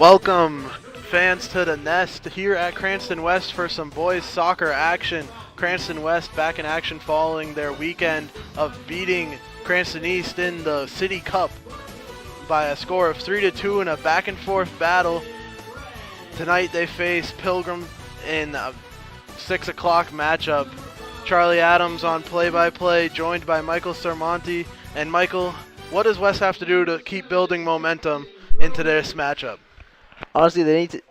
Welcome, fans, to the Nest here at Cranston West for some boys soccer action. Cranston West back in action following their weekend of beating Cranston East in the City Cup by a score of 3-2 in a back and forth battle. Tonight they face Pilgrim in a 6 o'clock matchup. Charlie Adams on play-by-play, joined by Michael Sarmonti. And Michael, what does West have to do to keep building momentum into this matchup? Honestly, they need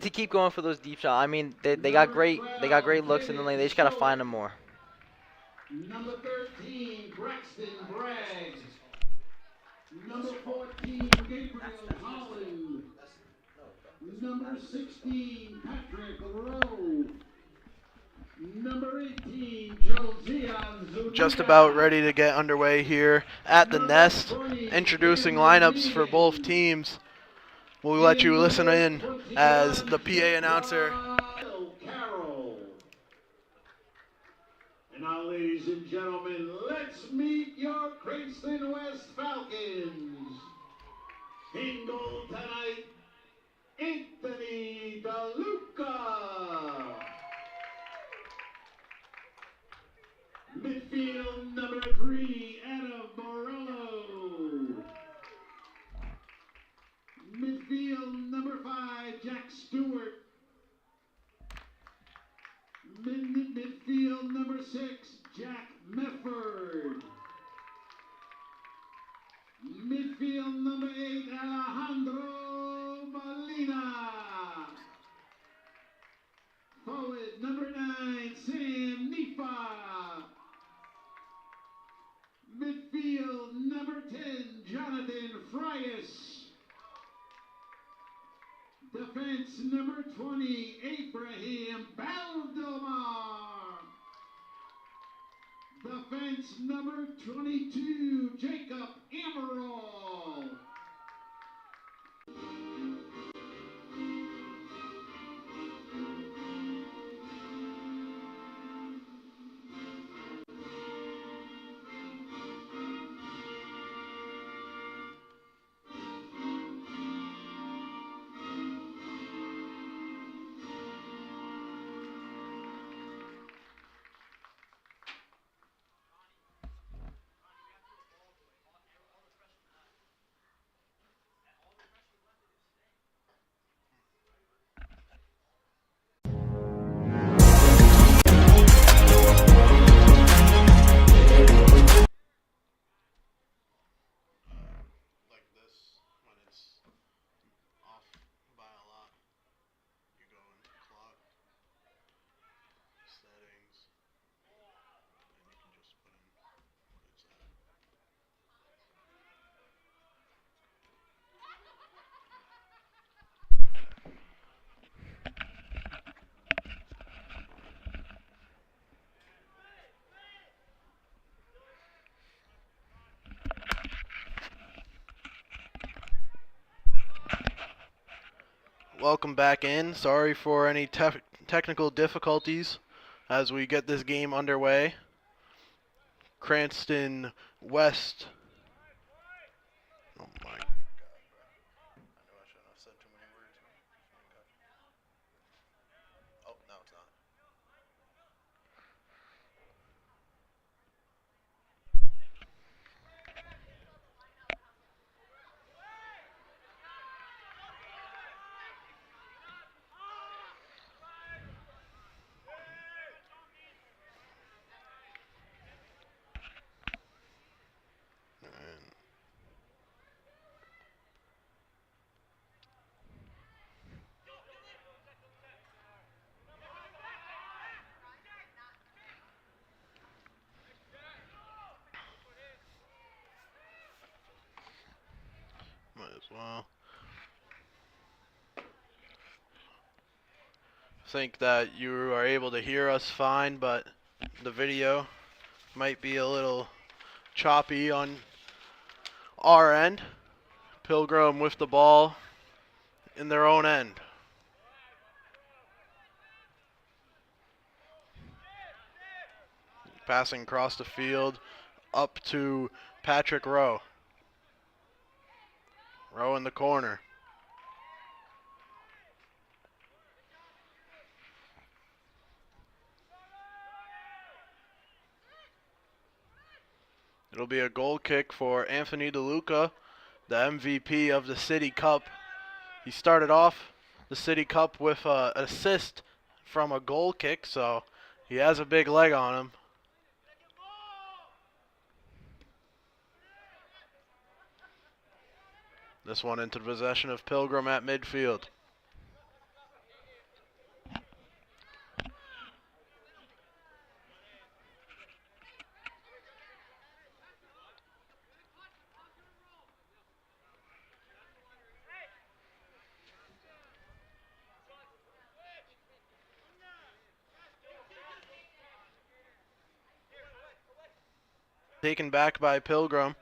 to keep going for those deep shots. I mean, they got great looks in the lane. They just gotta find them more. Number 13, Braxton Braggs. Number 14, Gabriel Holland. Number 16, Patrick Rowe. Number 18, Josiah Zuniga. Just about ready to get underway here at the Nest, introducing lineups for both teams. We'll let you listen in as the PA announcer. And now, ladies and gentlemen, let's meet your Cranston West Falcons. In goal tonight, Anthony DeLuca. Midfield number 3, Adam Morello. Midfield number 5, Jack Stewart. Midfield number 6, Jack Mefford. Midfield number 8, Alejandro Molina. Forward number 9, Sam Nifa. Midfield number 10, Jonathan Frias. Defense number 20, Abraham Baldemar. Defense number 22, Jacob Amaral. Welcome back in. Sorry for any technical difficulties as we get this game underway. Cranston West. Oh my God. I knew I shouldn't have said too many words. Oh, now it's on. Might as well. Think that you are able to hear us fine, but the video might be a little choppy on our end. Pilgrim with the ball in their own end. Passing across the field up to Patrick Rowe. Row in the corner. It'll be a goal kick for Anthony DeLuca, the MVP of the City Cup. He started off the City Cup with an assist from a goal kick, so he has a big leg on him. This one into the possession of Pilgrim at midfield. Taken back by Pilgrim.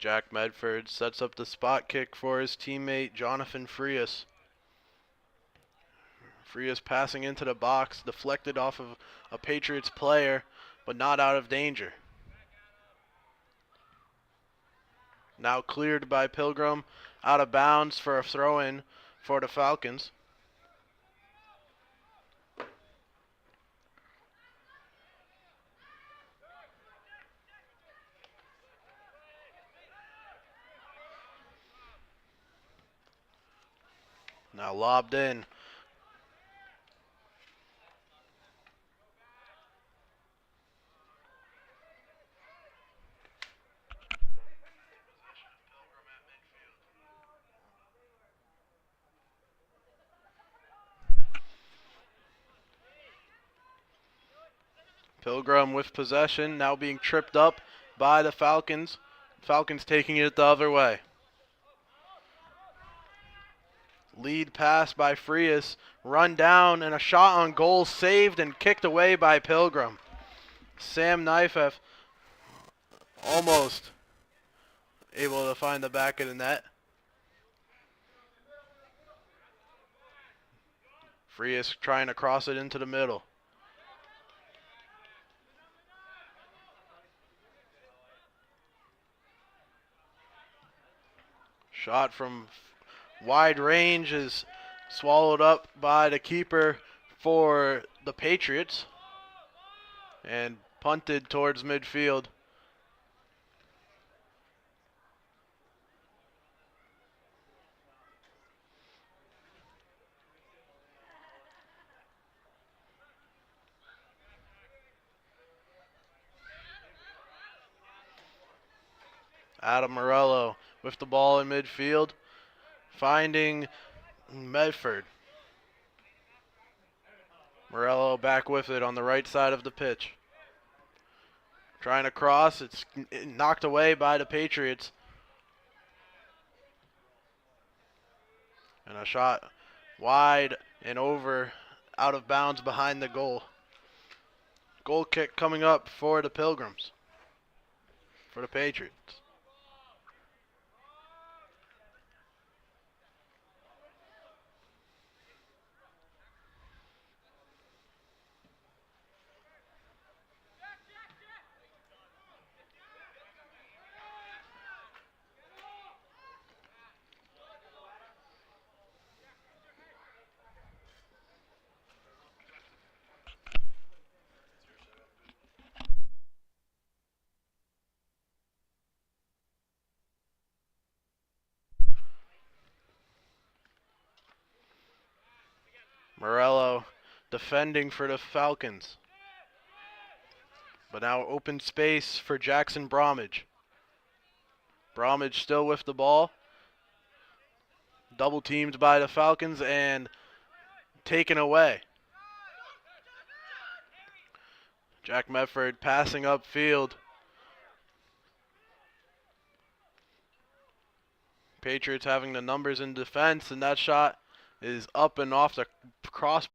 Jack Medford sets up the spot kick for his teammate Jonathan Frias. Frias passing into the box, deflected off of a Patriots player, but not out of danger. Now cleared by Pilgrim, out of bounds for a throw-in for the Falcons. Now lobbed in. Pilgrim with possession, now being tripped up by the Falcons. Falcons taking it the other way. Lead pass by Frias, run down, and a shot on goal saved and kicked away by Pilgrim. Sam Neifef almost able to find the back of the net. Frias trying to cross it into the middle. Shot from wide range is swallowed up by the keeper for the Patriots and punted towards midfield. Adam Morello with the ball in midfield, finding Medford. Morello back with it on the right side of the pitch. Trying to cross, it's knocked away by the Patriots. And a shot wide and over, out of bounds behind the goal. Goal kick coming up for the Pilgrims, for the Patriots. Morello defending for the Falcons. But now open space for Jackson Bromwich. Bromwich still with the ball. Double teamed by the Falcons and taken away. Jack Medford passing upfield. Patriots having the numbers in defense, and that shot is up and off the cross.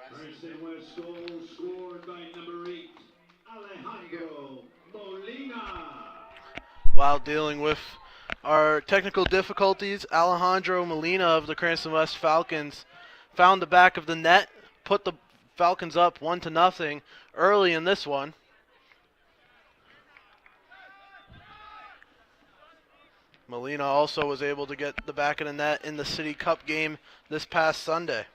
Cranston West goal scored by number 8, Alejandro Molina. While dealing with our technical difficulties, Alejandro Molina of the Cranston West Falcons found the back of the net, put the Falcons up 1-0 early in this one. Molina also was able to get the back of the net in the City Cup game this past Sunday.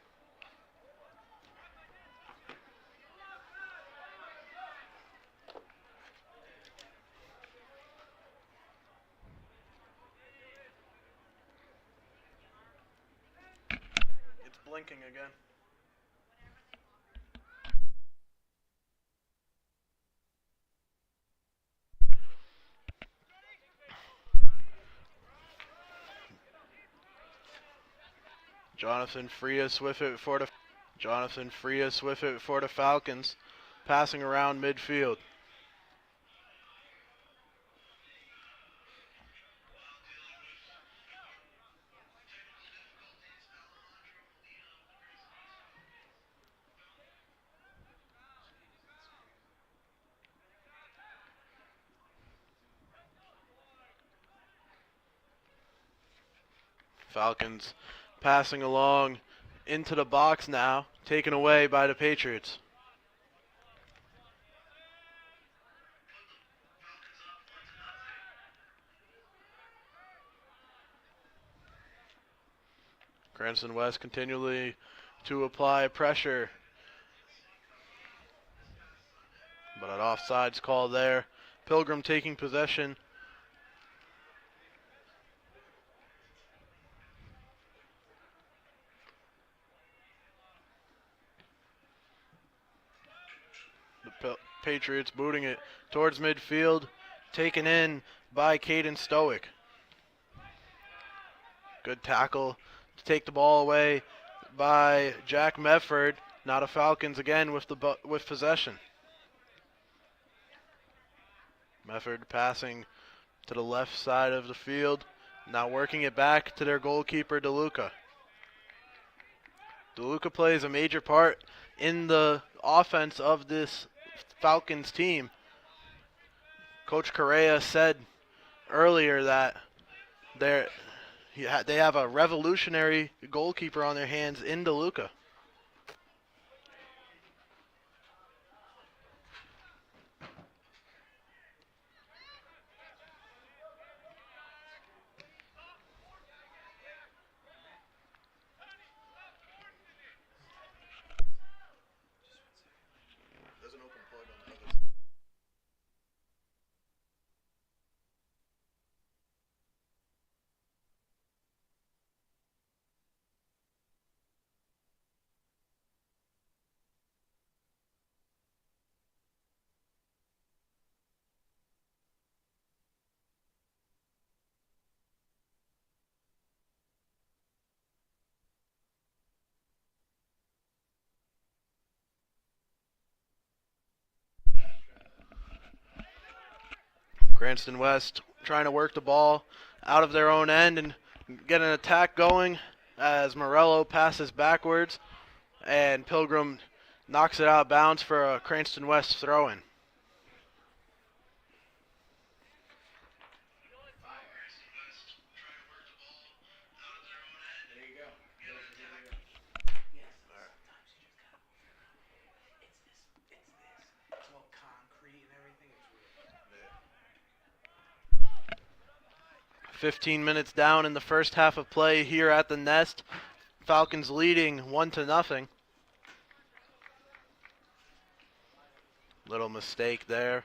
It's blinking again. Jonathan Frias with it for the Falcons, passing around midfield. Falcons passing along into the box now, taken away by the Patriots. Cranston West continually to apply pressure, but an offsides call there. Pilgrim taking possession. The Patriots booting it towards midfield, taken in by Caden Stoic. Good tackle to take the ball away by Jack Medford. Now the Falcons again with possession. Medford passing to the left side of the field, now working it back to their goalkeeper DeLuca. DeLuca plays a major part in the offense of this Falcons team. Coach Correa said earlier that they have a revolutionary goalkeeper on their hands in DeLuca. Cranston West trying to work the ball out of their own end and get an attack going as Morello passes backwards, and Pilgrim knocks it out of bounds for a Cranston West throw-in. Yeah. 15 minutes down in the first half of play here at the Nest. Falcons leading 1-0. Little mistake there.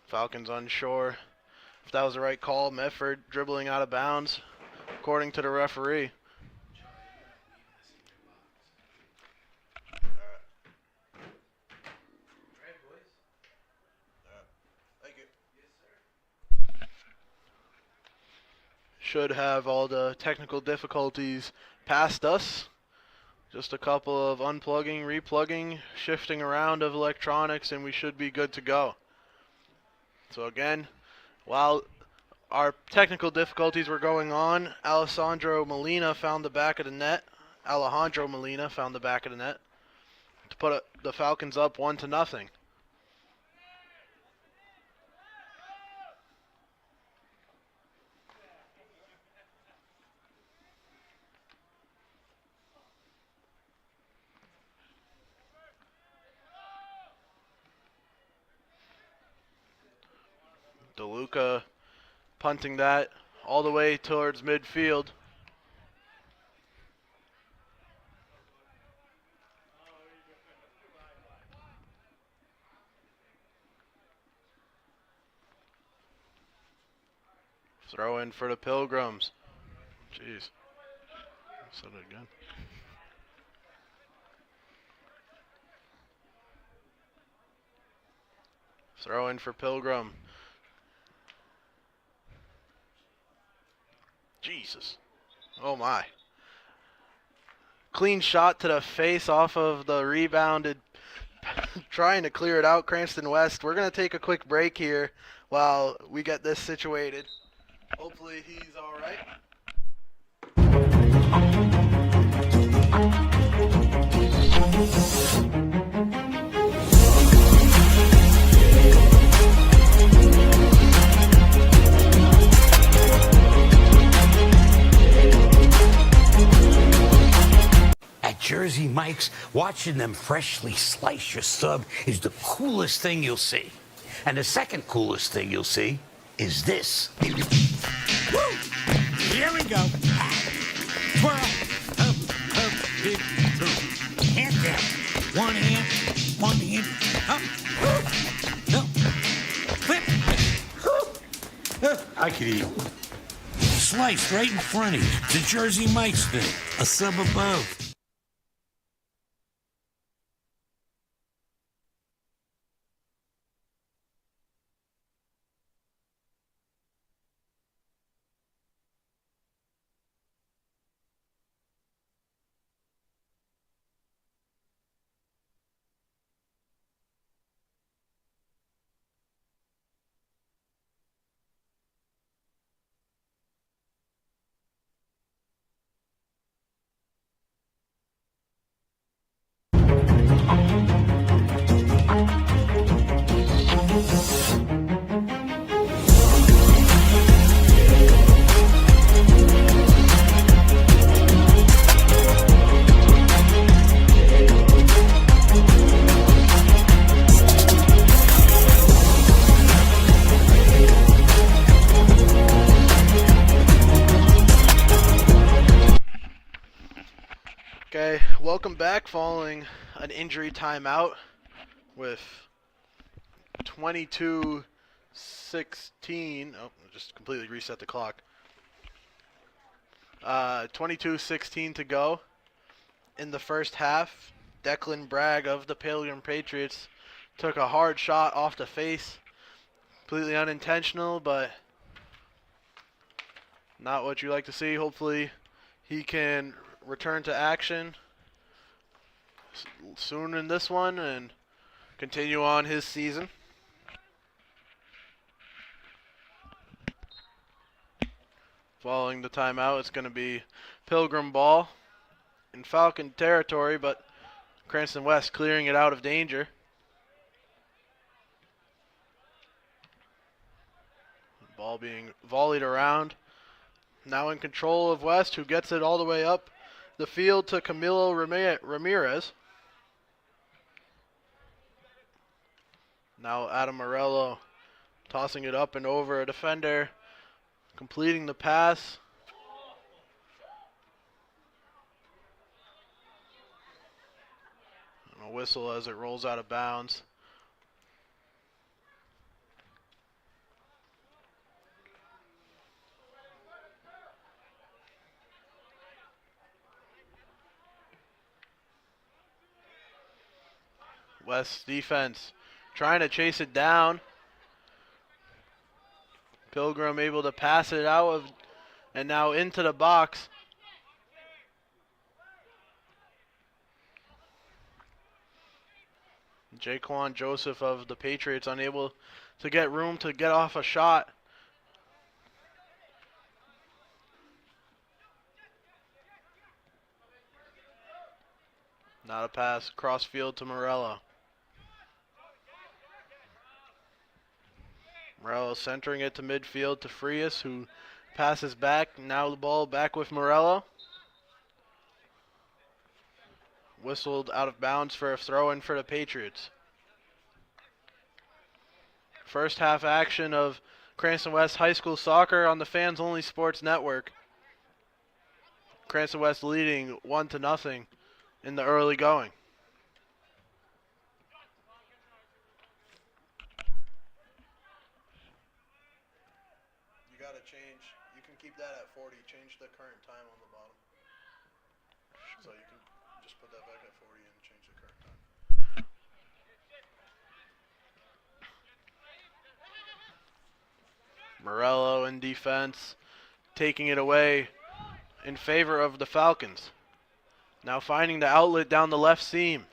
Falcons unsure if that was the right call. Medford dribbling out of bounds, according to the referee. Should have all the technical difficulties past us. Just a couple of unplugging, replugging, shifting around of electronics, and we should be good to go. So again, while our technical difficulties were going on, Alejandro Molina found the back of the net to put the Falcons up 1-0. DeLuca punting that all the way towards midfield. Throw in for the Pilgrims. Jeez. Said it again. Throw in for Pilgrim. Jesus. Oh my. Clean shot to the face off of the rebounded. Trying to clear it out, Cranston West. We're going to take a quick break here while we get this situated. Hopefully he's all right. At Jersey Mike's, watching them freshly slice your sub is the coolest thing you'll see. And the second coolest thing you'll see is this. Woo! Here we go. Twirl. Up, big, hand down. One hand, up. Flip. I could eat. Sliced right in front of you. The Jersey Mike's thing. A sub above. Okay, welcome back following an injury timeout with 22-16. Oh, just completely reset the clock. 22-16 to go in the first half. Declan Bragg of the Pilgrim Patriots took a hard shot off the face. Completely unintentional, but not what you like to see. Hopefully he can return to action soon in this one and continue on his season. Following the timeout, it's going to be Pilgrim ball in Falcon territory, but Cranston West clearing it out of danger. Ball being volleyed around. Now in control of West, who gets it all the way up the field to Camilo Ramirez. Now Adam Morello tossing it up and over a defender, completing the pass. And a whistle as it rolls out of bounds. West's defense trying to chase it down. Pilgrim able to pass it out of, and now into the box. Jaquan Joseph of the Patriots unable to get room to get off a shot. Not a pass, cross field to Morello. Morello centering it to midfield to Frias, who passes back. Now the ball back with Morello. Whistled out of bounds for a throw-in for the Patriots. First half action of Cranston West High School Soccer on the Fans Only Sports Network. Cranston West leading 1-0 in the early going. You got to change. You can keep that at 40. Change the current time on the bottom. So you can just put that back at 40 and change the current time. Morello in defense, taking it away in favor of the Falcons. Now finding the outlet down the left seam.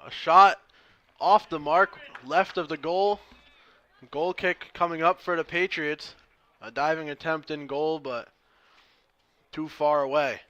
A shot off the mark, left of the goal. Goal kick coming up for the Patriots. A diving attempt in goal, but too far away.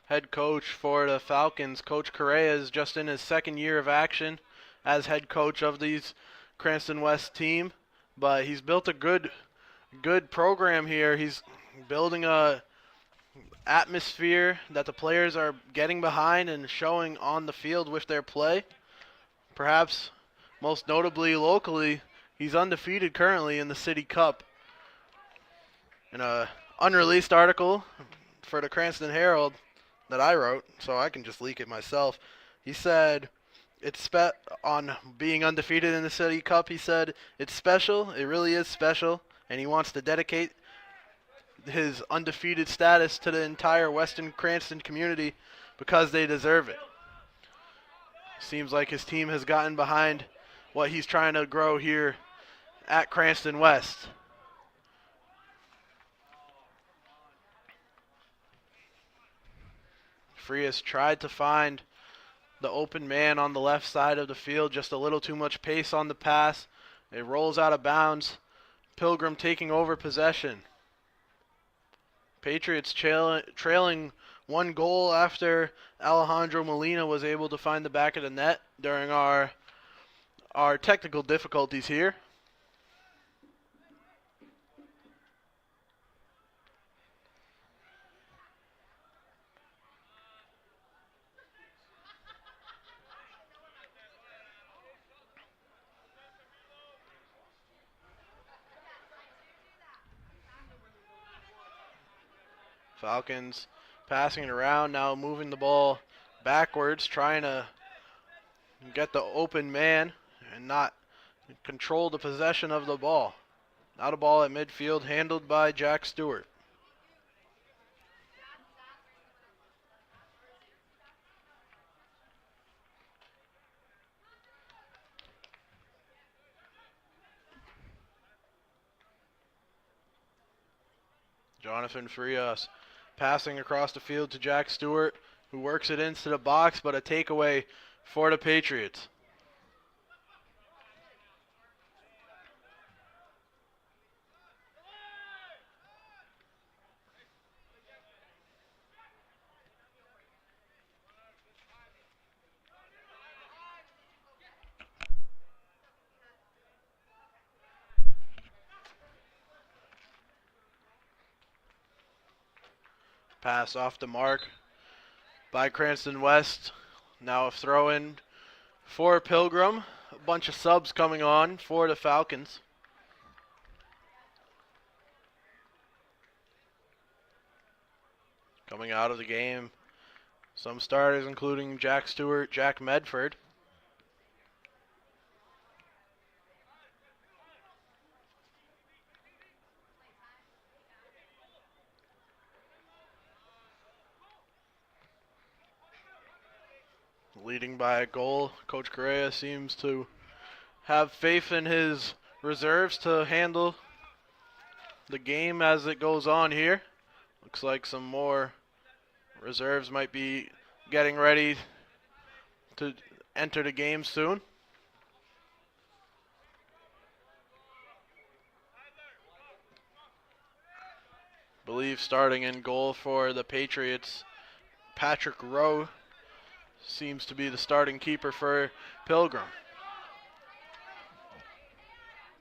Head coach for the Falcons, Coach Correa, is just in his second year of action as head coach of these Cranston West team, but he's built a good program here. He's building a atmosphere that the players are getting behind and showing on the field with their play. Perhaps most notably locally, he's undefeated currently in the City Cup. In a unreleased article for the Cranston Herald that I wrote, so I can just leak it myself. He said, on being undefeated in the City Cup, he said, it's special, it really is special, and he wants to dedicate his undefeated status to the entire Western Cranston community because they deserve it. Seems like his team has gotten behind what he's trying to grow here at Cranston West. Frias tried to find the open man on the left side of the field, just a little too much pace on the pass. It rolls out of bounds. Pilgrim taking over possession. Patriots trailing one goal after Alejandro Molina was able to find the back of the net during our technical difficulties here. Falcons passing it around, now moving the ball backwards, trying to get the open man and not control the possession of the ball. Now the ball at midfield, handled by Jack Stewart. Jonathan Frias passing across the field to Jack Stewart, who works it into the box, but a takeaway for the Patriots. Pass off the mark by Cranston West. Now a throw in for Pilgrim. A bunch of subs coming on for the Falcons. Coming out of the game, some starters including Jack Stewart, Jack Medford. Leading by a goal, Coach Correa seems to have faith in his reserves to handle the game as it goes on here. Looks like some more reserves might be getting ready to enter the game soon. Believe starting in goal for the Patriots, Patrick Rowe seems to be the starting keeper for Pilgrim.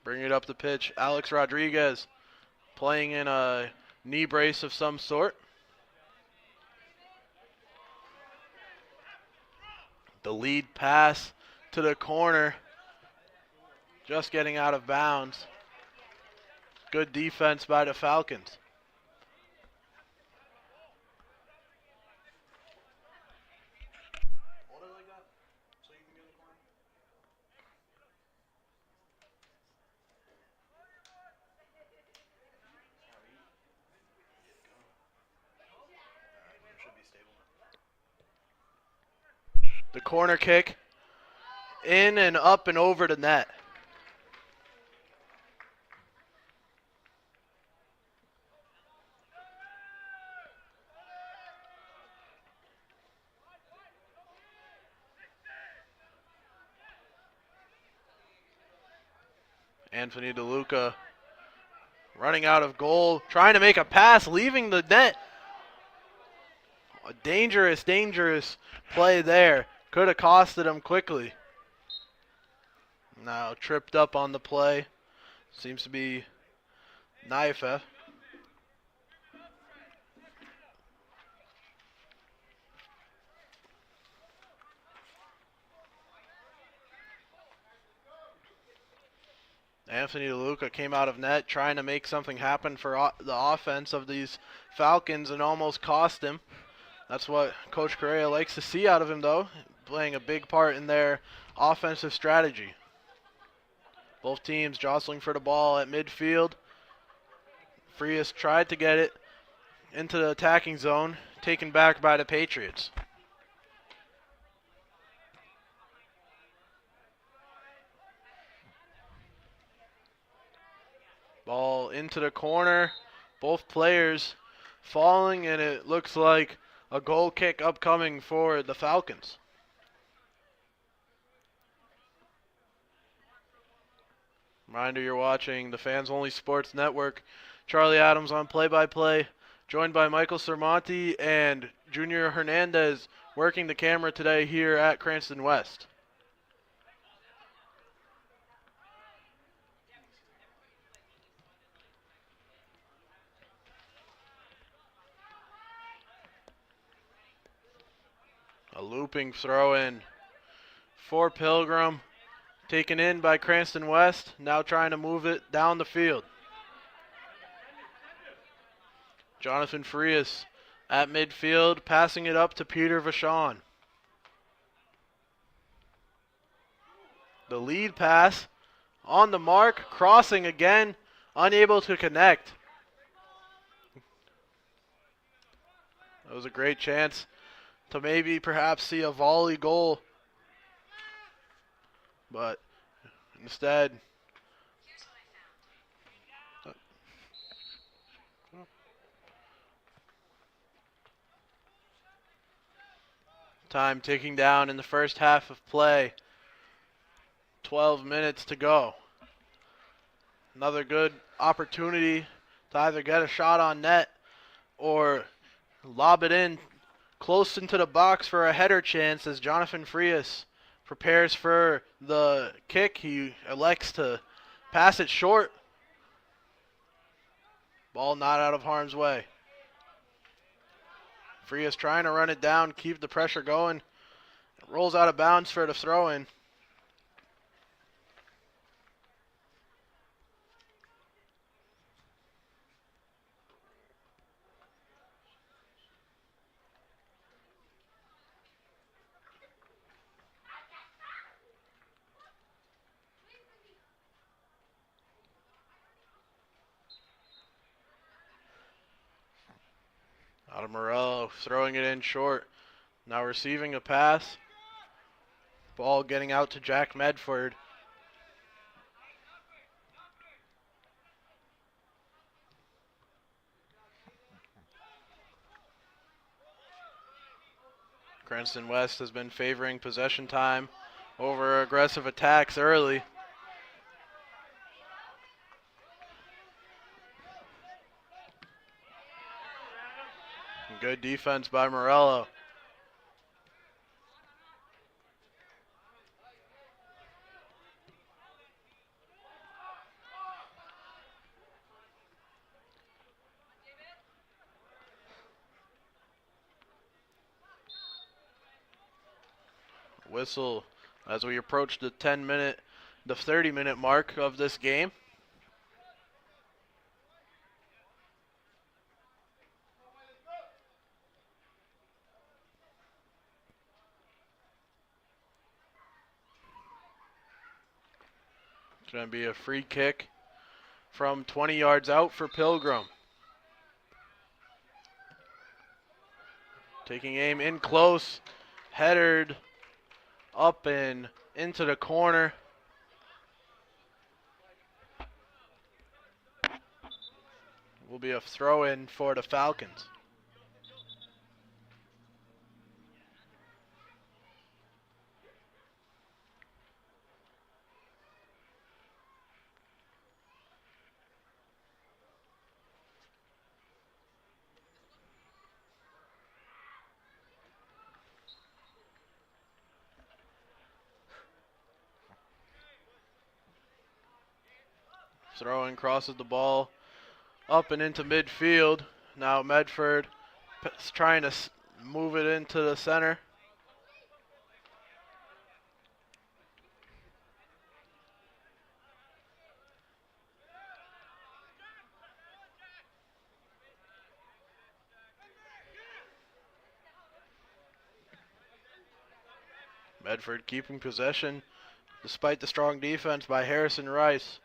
Bring it up the pitch. Alex Rodriguez playing in a knee brace of some sort. The lead pass to the corner, just getting out of bounds. Good defense by the Falcons. The corner kick in and up and over the net. Anthony DeLuca running out of goal, trying to make a pass, leaving the net. A dangerous, dangerous play there. Could have costed him quickly. Now tripped up on the play. Seems to be Naifa. Anthony DeLuca came out of net trying to make something happen for the offense of these Falcons and almost cost him. That's what Coach Correa likes to see out of him, though, playing a big part in their offensive strategy. Both teams jostling for the ball at midfield. Frias tried to get it into the attacking zone, taken back by the Patriots. Ball into the corner. Both players falling, and it looks like a goal kick upcoming for the Falcons. Reminder, you're watching the Fans Only Sports Network. Charlie Adams on play-by-play, joined by Michael Sermonti and Junior Hernandez working the camera today here at Cranston West. A looping throw in for Pilgrim. Taken in by Cranston West. Now trying to move it down the field. Jonathan Frias at midfield, passing it up to Peter Vachon. The lead pass on the mark, crossing again, unable to connect. That was a great chance to maybe perhaps see a volley goal, but instead Time ticking down in the first half of play. 12 minutes to go. Another good opportunity to either get a shot on net or lob it in close into the box for a header chance as Jonathan Frias prepares for the kick. He elects to pass it short. Ball not out of harm's way. Frias trying to run it down, keep the pressure going. It rolls out of bounds for the throw in. Out of Morello, throwing it in short. Now receiving a pass. Ball getting out to Jack Medford. Cranston West has been favoring possession time over aggressive attacks early. Good defense by Morello. Whistle as we approach the 30-minute mark of this game. It's going to be a free kick from 20 yards out for Pilgrim. Taking aim in close, headed up and into the corner. Will be a throw in for the Falcons. Throwing crosses the ball up and into midfield. Now Medford is trying to move it into the center. Medford keeping possession despite the strong defense by Harrison Rice.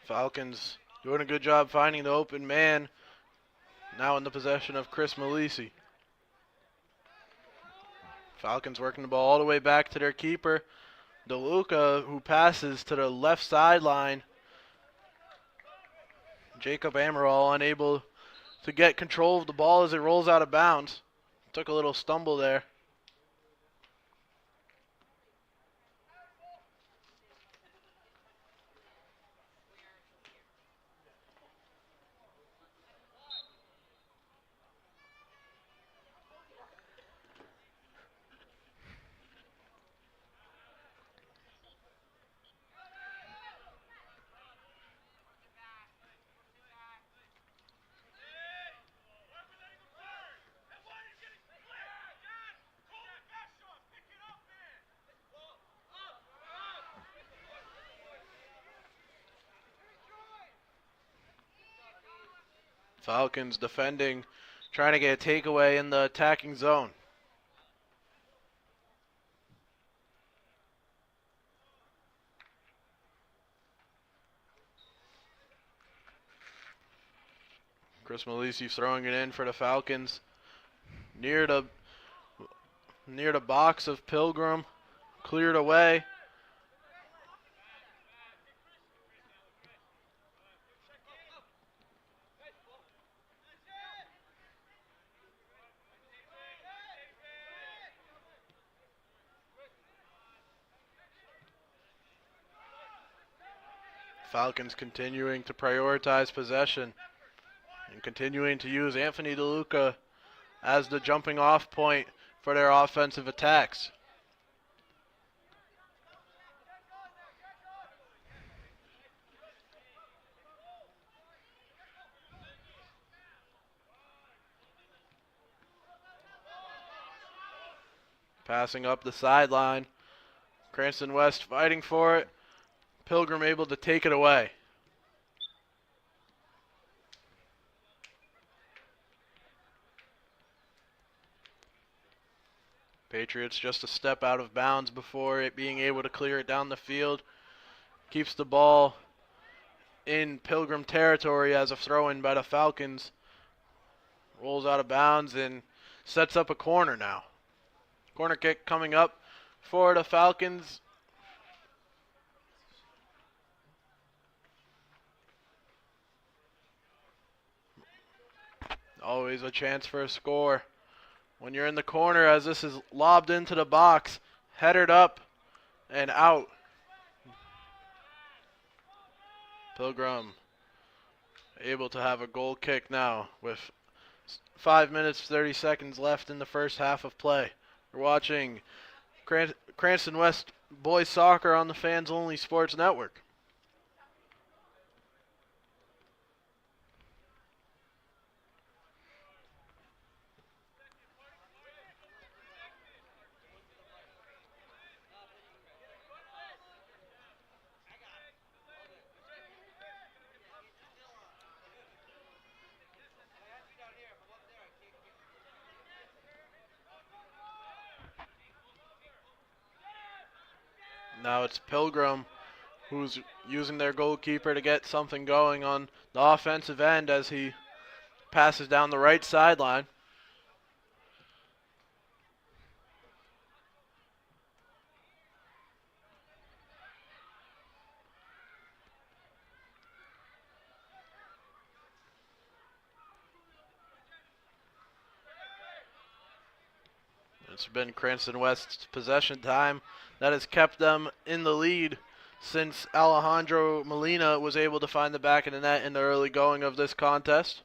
Falcons doing a good job finding the open man. Now in the possession of Chris Malisi. Falcons working the ball all the way back to their keeper, DeLuca, who passes to the left sideline. Jacob Amaral unable to get control of the ball as it rolls out of bounds. Took a little stumble there. Falcons defending, trying to get a takeaway in the attacking zone. Chris Malisi throwing it in for the Falcons near the near the box of Pilgrim. Cleared away. Falcons continuing to prioritize possession and continuing to use Anthony DeLuca as the jumping off point for their offensive attacks. Passing up the sideline. Cranston West fighting for it. Pilgrim able to take it away. Patriots just a step out of bounds before it being able to clear it down the field. Keeps the ball in Pilgrim territory as a throw-in by the Falcons. Rolls out of bounds and sets up a corner now. Corner kick coming up for the Falcons. Always a chance for a score when you're in the corner, as this is lobbed into the box, headed up and out. Pilgrim able to have a goal kick now with 5 minutes 30 seconds left in the first half of play. We're watching Cranston West boys soccer on the Fans Only Sports Network. Now it's Pilgrim who's using their goalkeeper to get something going on the offensive end as he passes down the right sideline. It's been Cranston West's possession time that has kept them in the lead since Alejandro Molina was able to find the back of the net in the early going of this contest.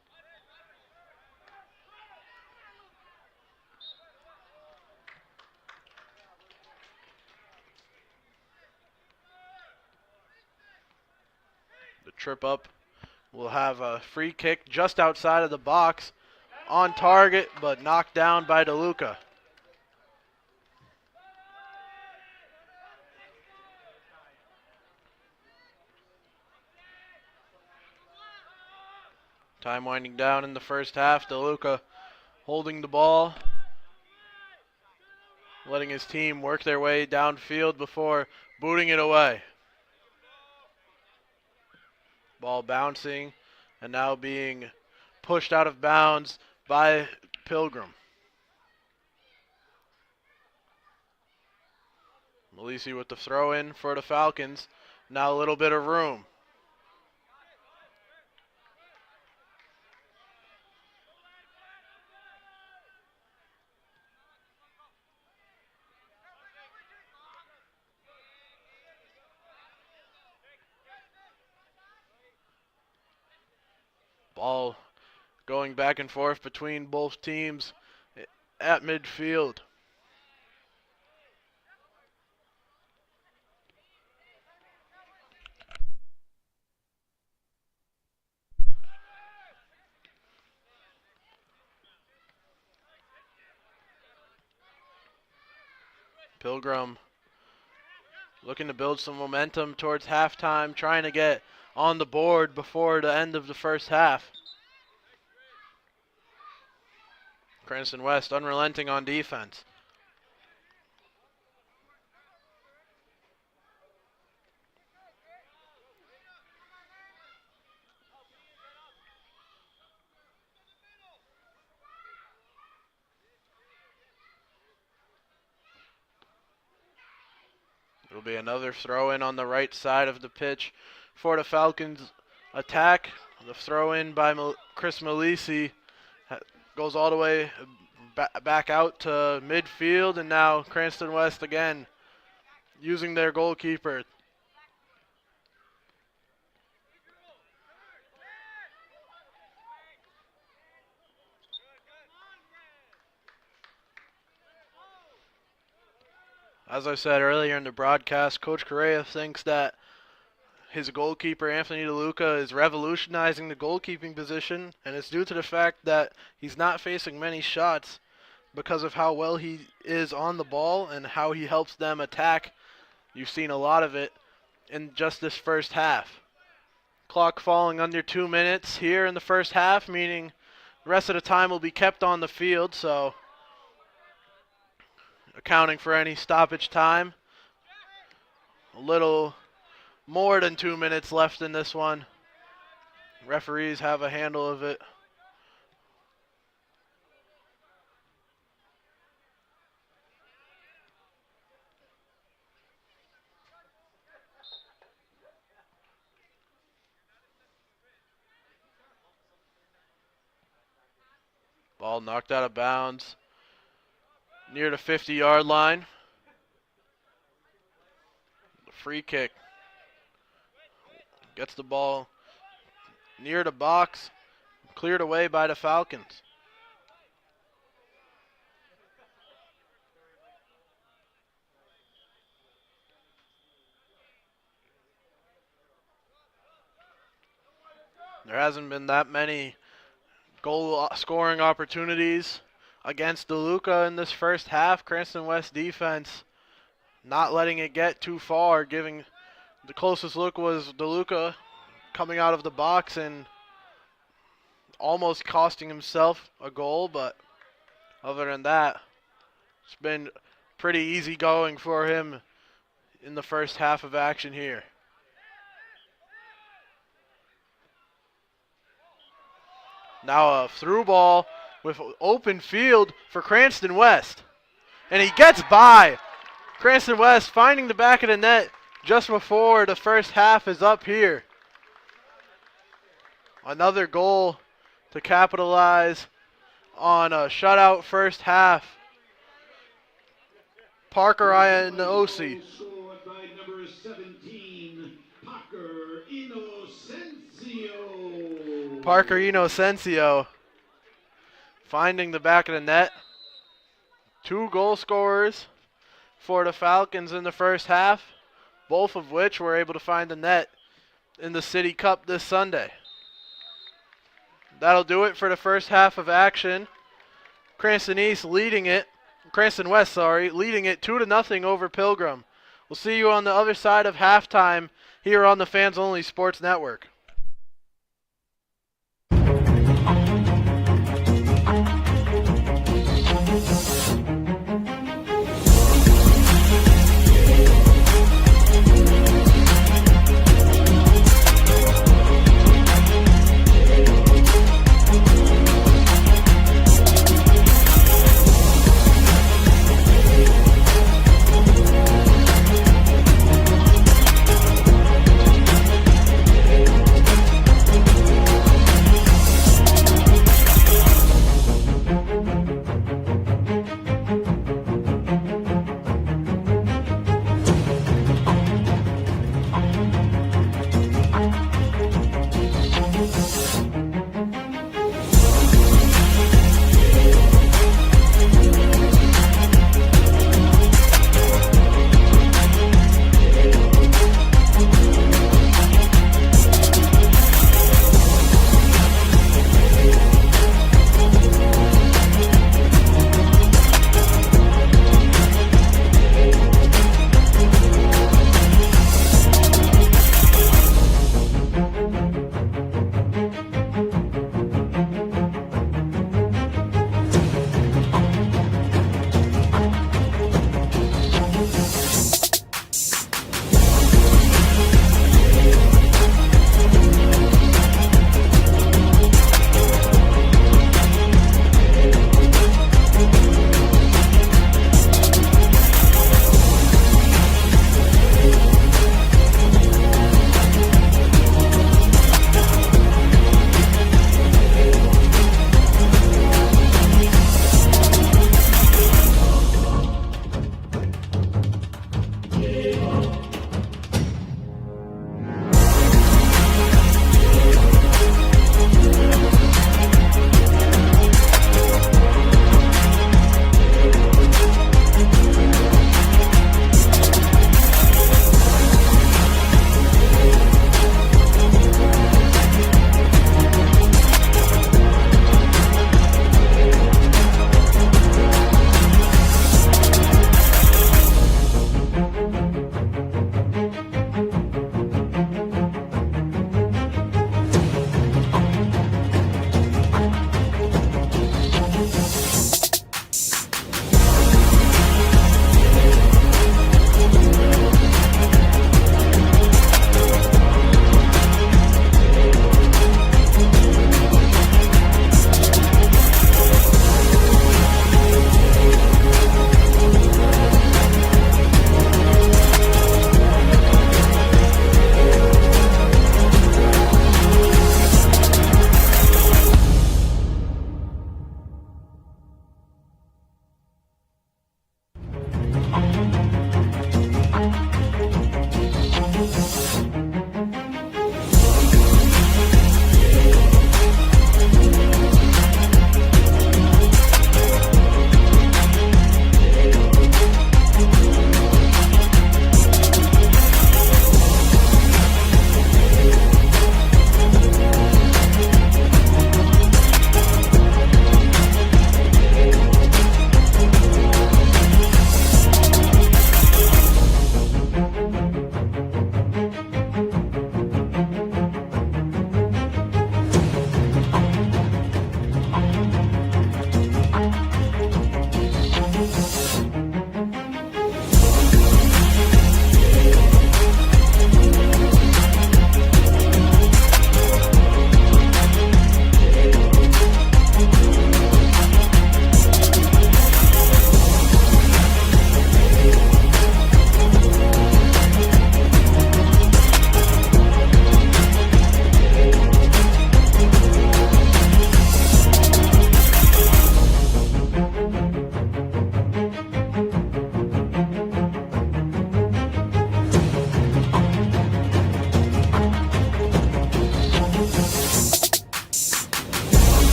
The trip up will have a free kick just outside of the box, on target but knocked down by DeLuca. Time winding down in the first half. DeLuca holding the ball, letting his team work their way downfield before booting it away. Ball bouncing and now being pushed out of bounds by Pilgrim. Malisi with the throw in for the Falcons. Now a little bit of room. Ball going back and forth between both teams at midfield. Pilgrim looking to build some momentum towards halftime, trying to get on the board before the end of the first half. Cranston West unrelenting on defense. It'll be another throw in on the right side of the pitch for the Falcons attack. The throw in by Chris Malisi goes all the way back out to midfield, and now Cranston West again using their goalkeeper. As I said earlier in the broadcast, Coach Correa thinks that his goalkeeper, Anthony DeLuca, is revolutionizing the goalkeeping position, and it's due to the fact that he's not facing many shots because of how well he is on the ball and how he helps them attack. You've seen a lot of it in just this first half. Clock falling under 2 minutes here in the first half, meaning the rest of the time will be kept on the field, so accounting for any stoppage time. A little more than 2 minutes left in this one. Referees have a handle of it. Ball knocked out of bounds near the 50-yard line. The free kick. Gets the ball near the box, cleared away by the Falcons. There hasn't been that many goal scoring opportunities against DeLuca in this first half. Cranston West defense not letting it get too far, giving the closest look was DeLuca coming out of the box and almost costing himself a goal, but other than that, it's been pretty easy going for him in the first half of action here. Now a through ball with open field for Cranston West. And he gets by. Cranston West finding the back of the net just before the first half is up here. Another goal to capitalize on a shutout first half. Parker Ianosi. Scored by number 17, Parker Inocencio. Parker Inocencio finding the back of the net. 2 goal scorers for the Falcons in the first half, both of which were able to find the net in the City Cup this Sunday. That'll do it for the first half of action. Cranston West, leading it 2-0 over Pilgrim. We'll see you on the other side of halftime here on the Fans Only Sports Network.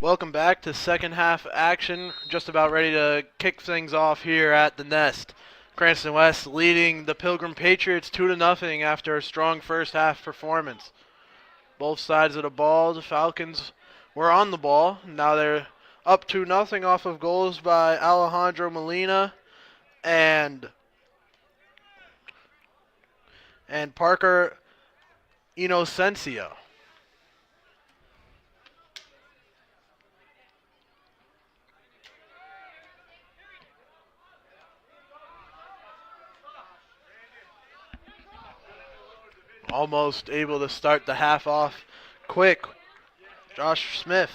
Welcome back to second half action. Just about ready to kick things off here at the Nest. Cranston West leading the Pilgrim Patriots 2-0 after a strong first half performance. Both sides of the ball, the Falcons were on the ball. Now they're up 2-0 off of goals by Alejandro Molina and Parker Inocencio. Almost able to start the half off quick. Josh Smith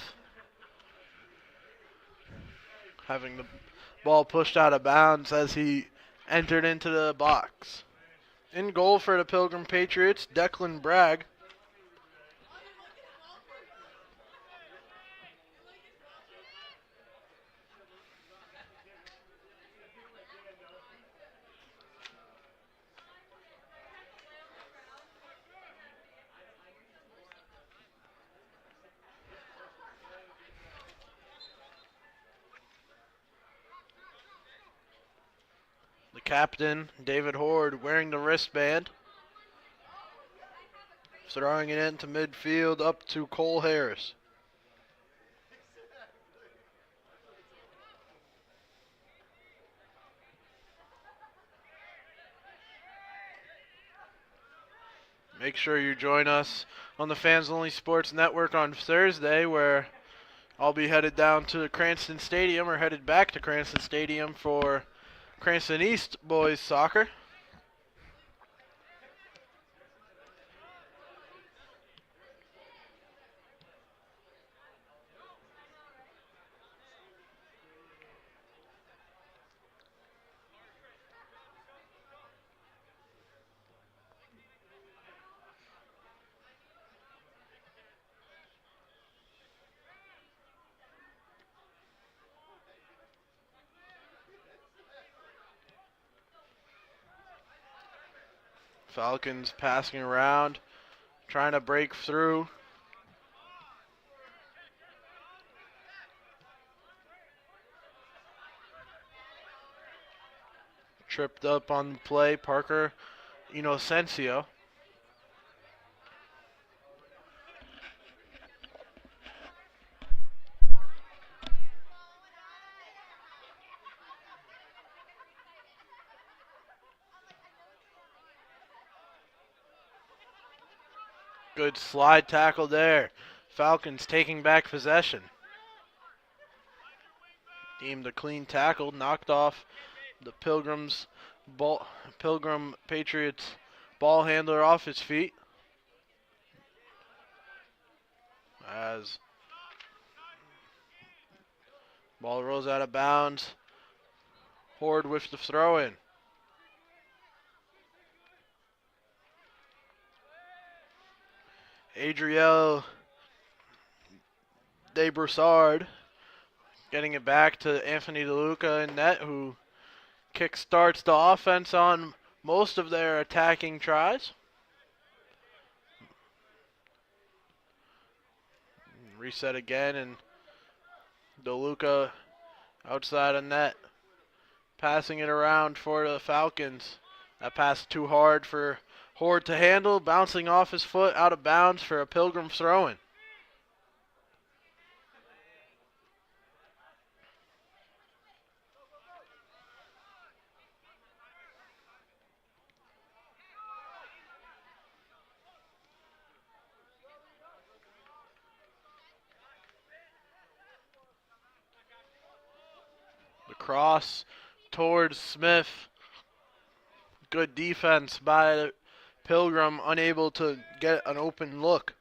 having the ball pushed out of bounds as he entered into the box. In goal for the Pilgrim Patriots, Declan Bragg. The captain, David Horde, wearing the wristband. Throwing it into midfield up to Cole Harris. Make sure you join us on the Fans Only Sports Network on Thursday, where I'll be headed down to Cranston Stadium, or headed back to Cranston Stadium for Cranston East boys soccer. Falcons passing around, trying to break through. Tripped up on the play, Parker Inocencio. Good slide tackle there. Falcons taking back possession. Deemed a clean tackle, knocked off the Pilgrim Patriots ball handler off his feet. As ball rolls out of bounds. Horde with the throw in. Adriel De Broussard getting it back to Anthony DeLuca in net, who kick-starts the offense on most of their attacking tries. Reset again, and DeLuca outside of net, passing it around for the Falcons. That pass too hard for Horde to handle, bouncing off his foot out of bounds for a Pilgrim throw-in. The cross towards Smith. Good defense by the Pilgrim, unable to get an open look.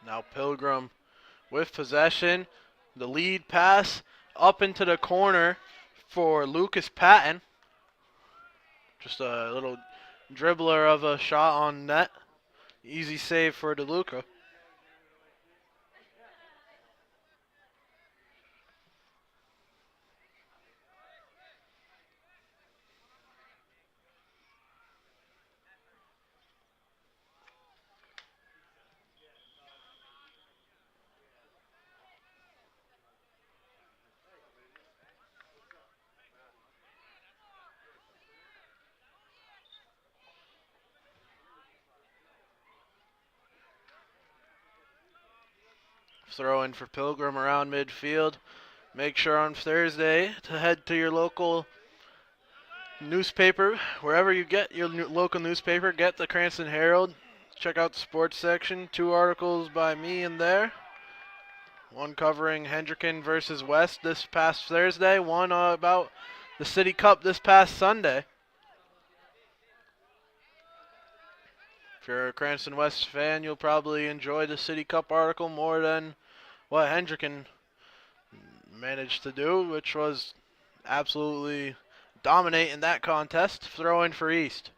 Now Pilgrim with possession. The lead pass up into the corner for Lucas Patton. Just a little dribbler of a shot on net. Easy save for DeLuca. Throw in for Pilgrim around midfield. Make sure on Thursday to head to your local newspaper, wherever you get your local newspaper. Get the Cranston Herald. Check out the sports section. 2 articles by me in there. One covering Hendricken versus West this past Thursday. One about the City Cup this past Sunday. If you're a Cranston West fan, you'll probably enjoy the City Cup article more than what Hendricken managed to do, which was absolutely dominate in that contest. Throw in for East.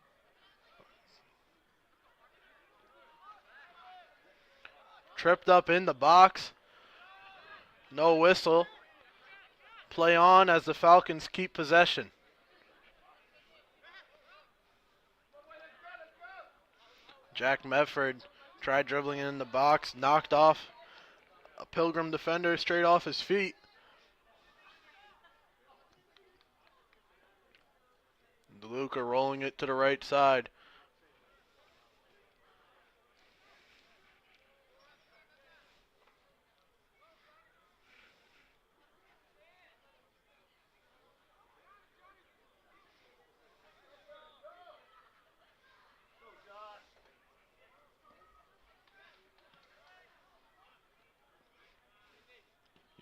Tripped up in the box. No whistle. Play on as the Falcons keep possession. Jack Medford tried dribbling in the box, knocked off a Pilgrim defender straight off his feet. DeLuca rolling it to the right side.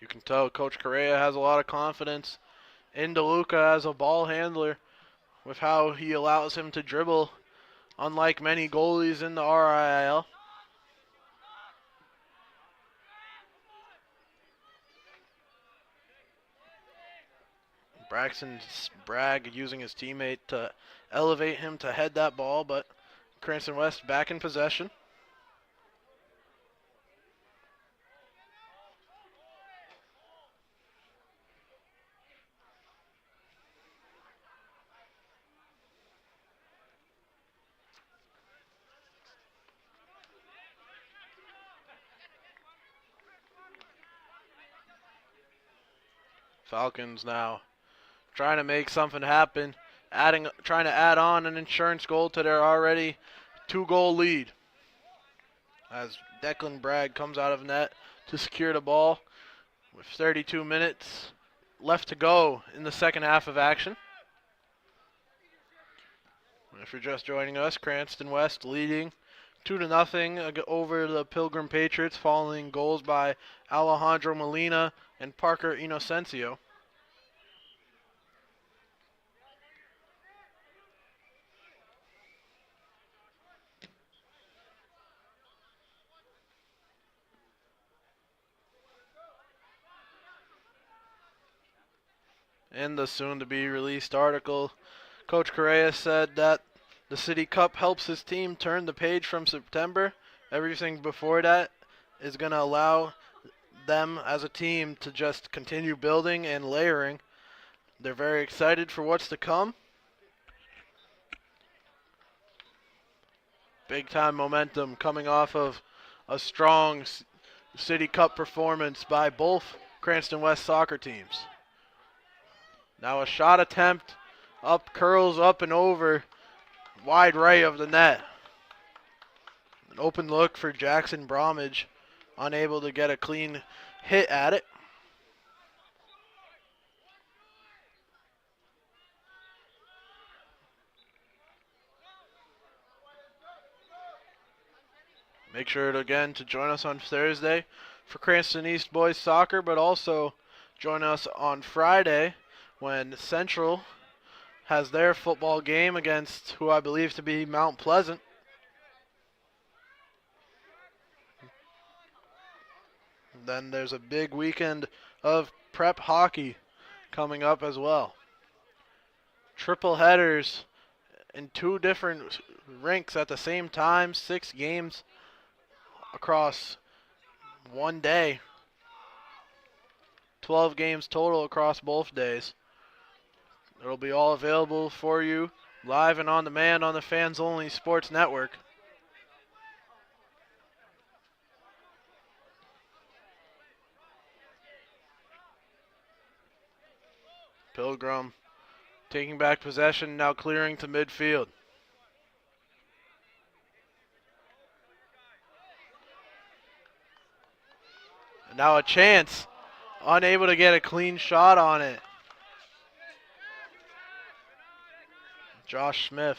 You can tell Coach Correa has a lot of confidence in DeLuca as a ball handler with how he allows him to dribble, unlike many goalies in the RIL. Braxton Bragg using his teammate to elevate him to head that ball, but Cranston West back in possession. Falcons now trying to make something happen, trying to add on an insurance goal to their already 2-goal lead. As Declan Bragg comes out of net to secure the ball with 32 minutes left to go in the second half of action. If you're just joining us, Cranston West leading 2-0 over the Pilgrim Patriots, following goals by Alejandro Molina and Parker Inocencio. In the soon-to-be-released article, Coach Correa said that the City Cup helps his team turn the page from September. Everything before that is going to allow them as a team to just continue building and layering. They're very excited for what's to come. Big-time momentum coming off of a strong City Cup performance by both Cranston West soccer teams. Now a shot attempt, up, curls up and over, wide right of the net. An open look for Jackson Bromage, unable to get a clean hit at it. Make sure again to join us on Thursday for Cranston East Boys Soccer, but also join us on Friday when Central has their football game against who I believe to be Mount Pleasant. Then there's a big weekend of prep hockey coming up as well. Triple headers in 2 different rinks at the same time, 6 games across one day. 12 games total across both days. It'll be all available for you live and on demand on the Fans Only Sports Network. Pilgrim taking back possession, now clearing to midfield. Now a chance. Unable to get a clean shot on it. Josh Smith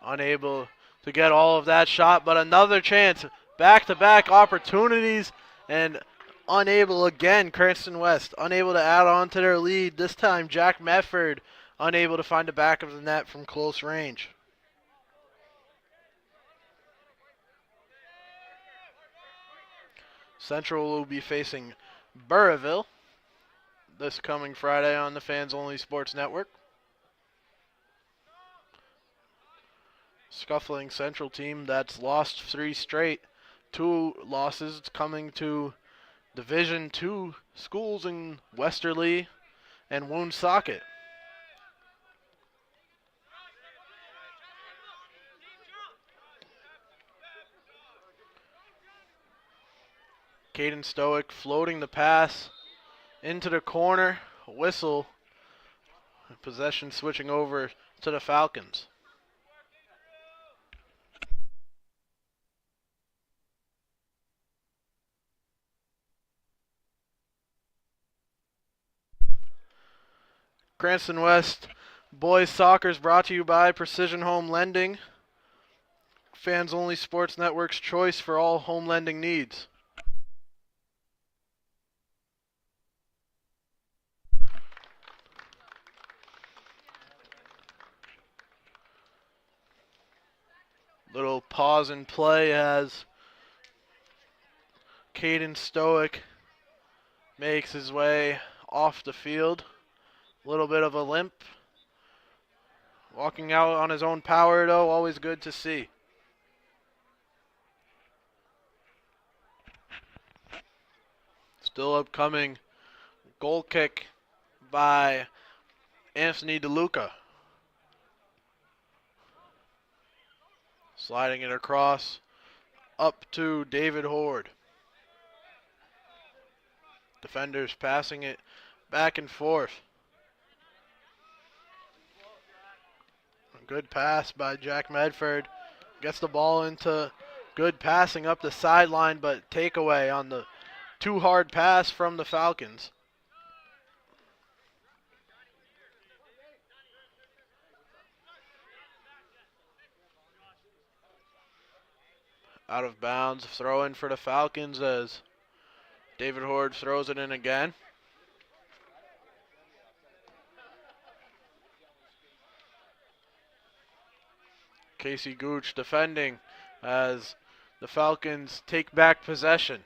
unable to get all of that shot, but another chance. Back-to-back opportunities and unable again. Cranston West unable to add on to their lead. This time Jack Medford unable to find the back of the net from close range. Central will be facing Burrillville this coming Friday on the Fans Only Sports Network. Scuffling Central team that's lost 3 straight. 2 losses coming to Division II schools in Westerly and Woonsocket. Caden Stoic floating the pass into the corner. Whistle. Possession switching over to the Falcons. Cranston West boys soccer is brought to you by Precision Home Lending. Fans Only Sports Network's choice for all home lending needs. Little pause in play as Caden Stoic makes his way off the field. A little bit of a limp. Walking out on his own power, though, always good to see. Still upcoming goal kick by Anthony DeLuca. Sliding it across up to David Horde. Defenders passing it back and forth. A good pass by Jack Medford. Gets the ball into good passing up the sideline, but takeaway on the too hard pass from the Falcons. Out of bounds, throw in for the Falcons as David Horde throws it in again. Casey Gooch defending as the Falcons take back possession.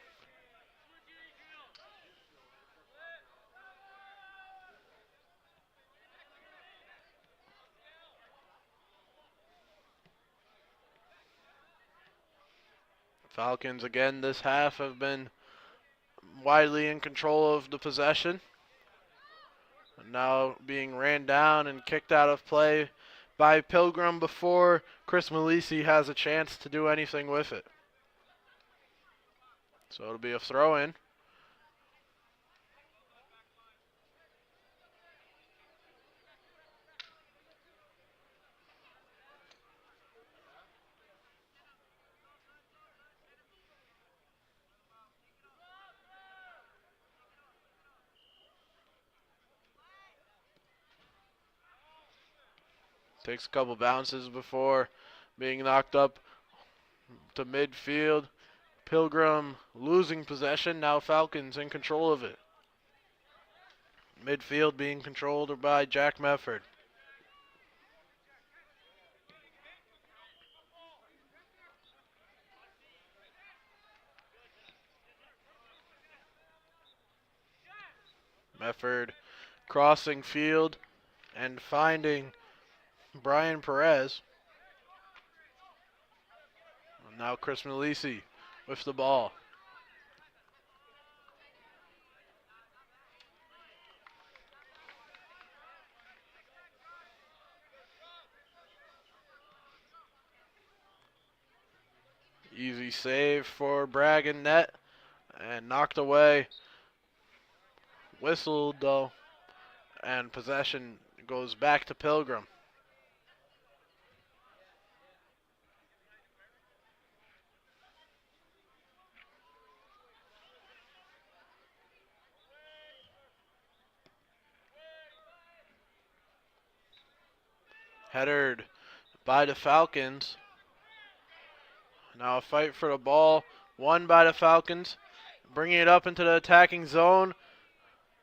Falcons again this half have been widely in control of the possession. And now being ran down and kicked out of play by Pilgrim before Chris Malisi has a chance to do anything with it. So it'll be a throw in. Takes a couple bounces before being knocked up to midfield. Pilgrim losing possession. Now Falcons in control of it. Midfield being controlled by Jack Medford. Medford crossing field and finding Brian Perez. And now Chris Malisi with the ball. Easy save for Bragg and net and knocked away. Whistled though, and possession goes back to Pilgrim. Headered by the Falcons. Now a fight for the ball, won by the Falcons. Bringing it up into the attacking zone.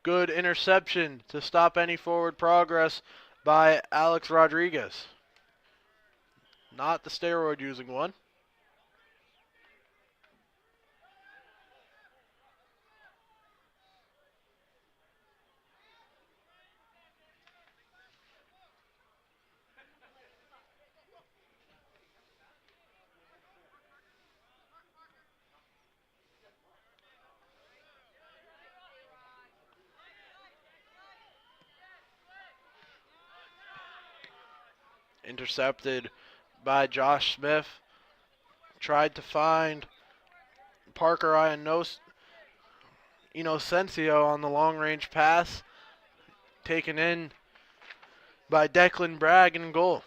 Good interception to stop any forward progress by Alex Rodriguez. Not the steroid using one. Intercepted by Josh Smith. Tried to find Parker Inocencio on the long range pass. Taken in by Declan Bragg in goal.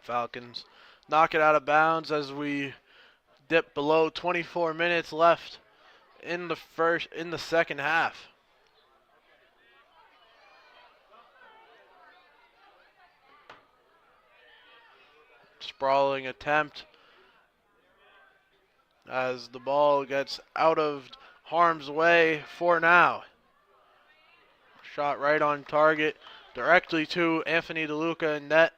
Falcons knock it out of bounds as we dip below 24 minutes left in the second half. Sprawling attempt as the ball gets out of harm's way for now. Shot right on target directly to Anthony DeLuca in net.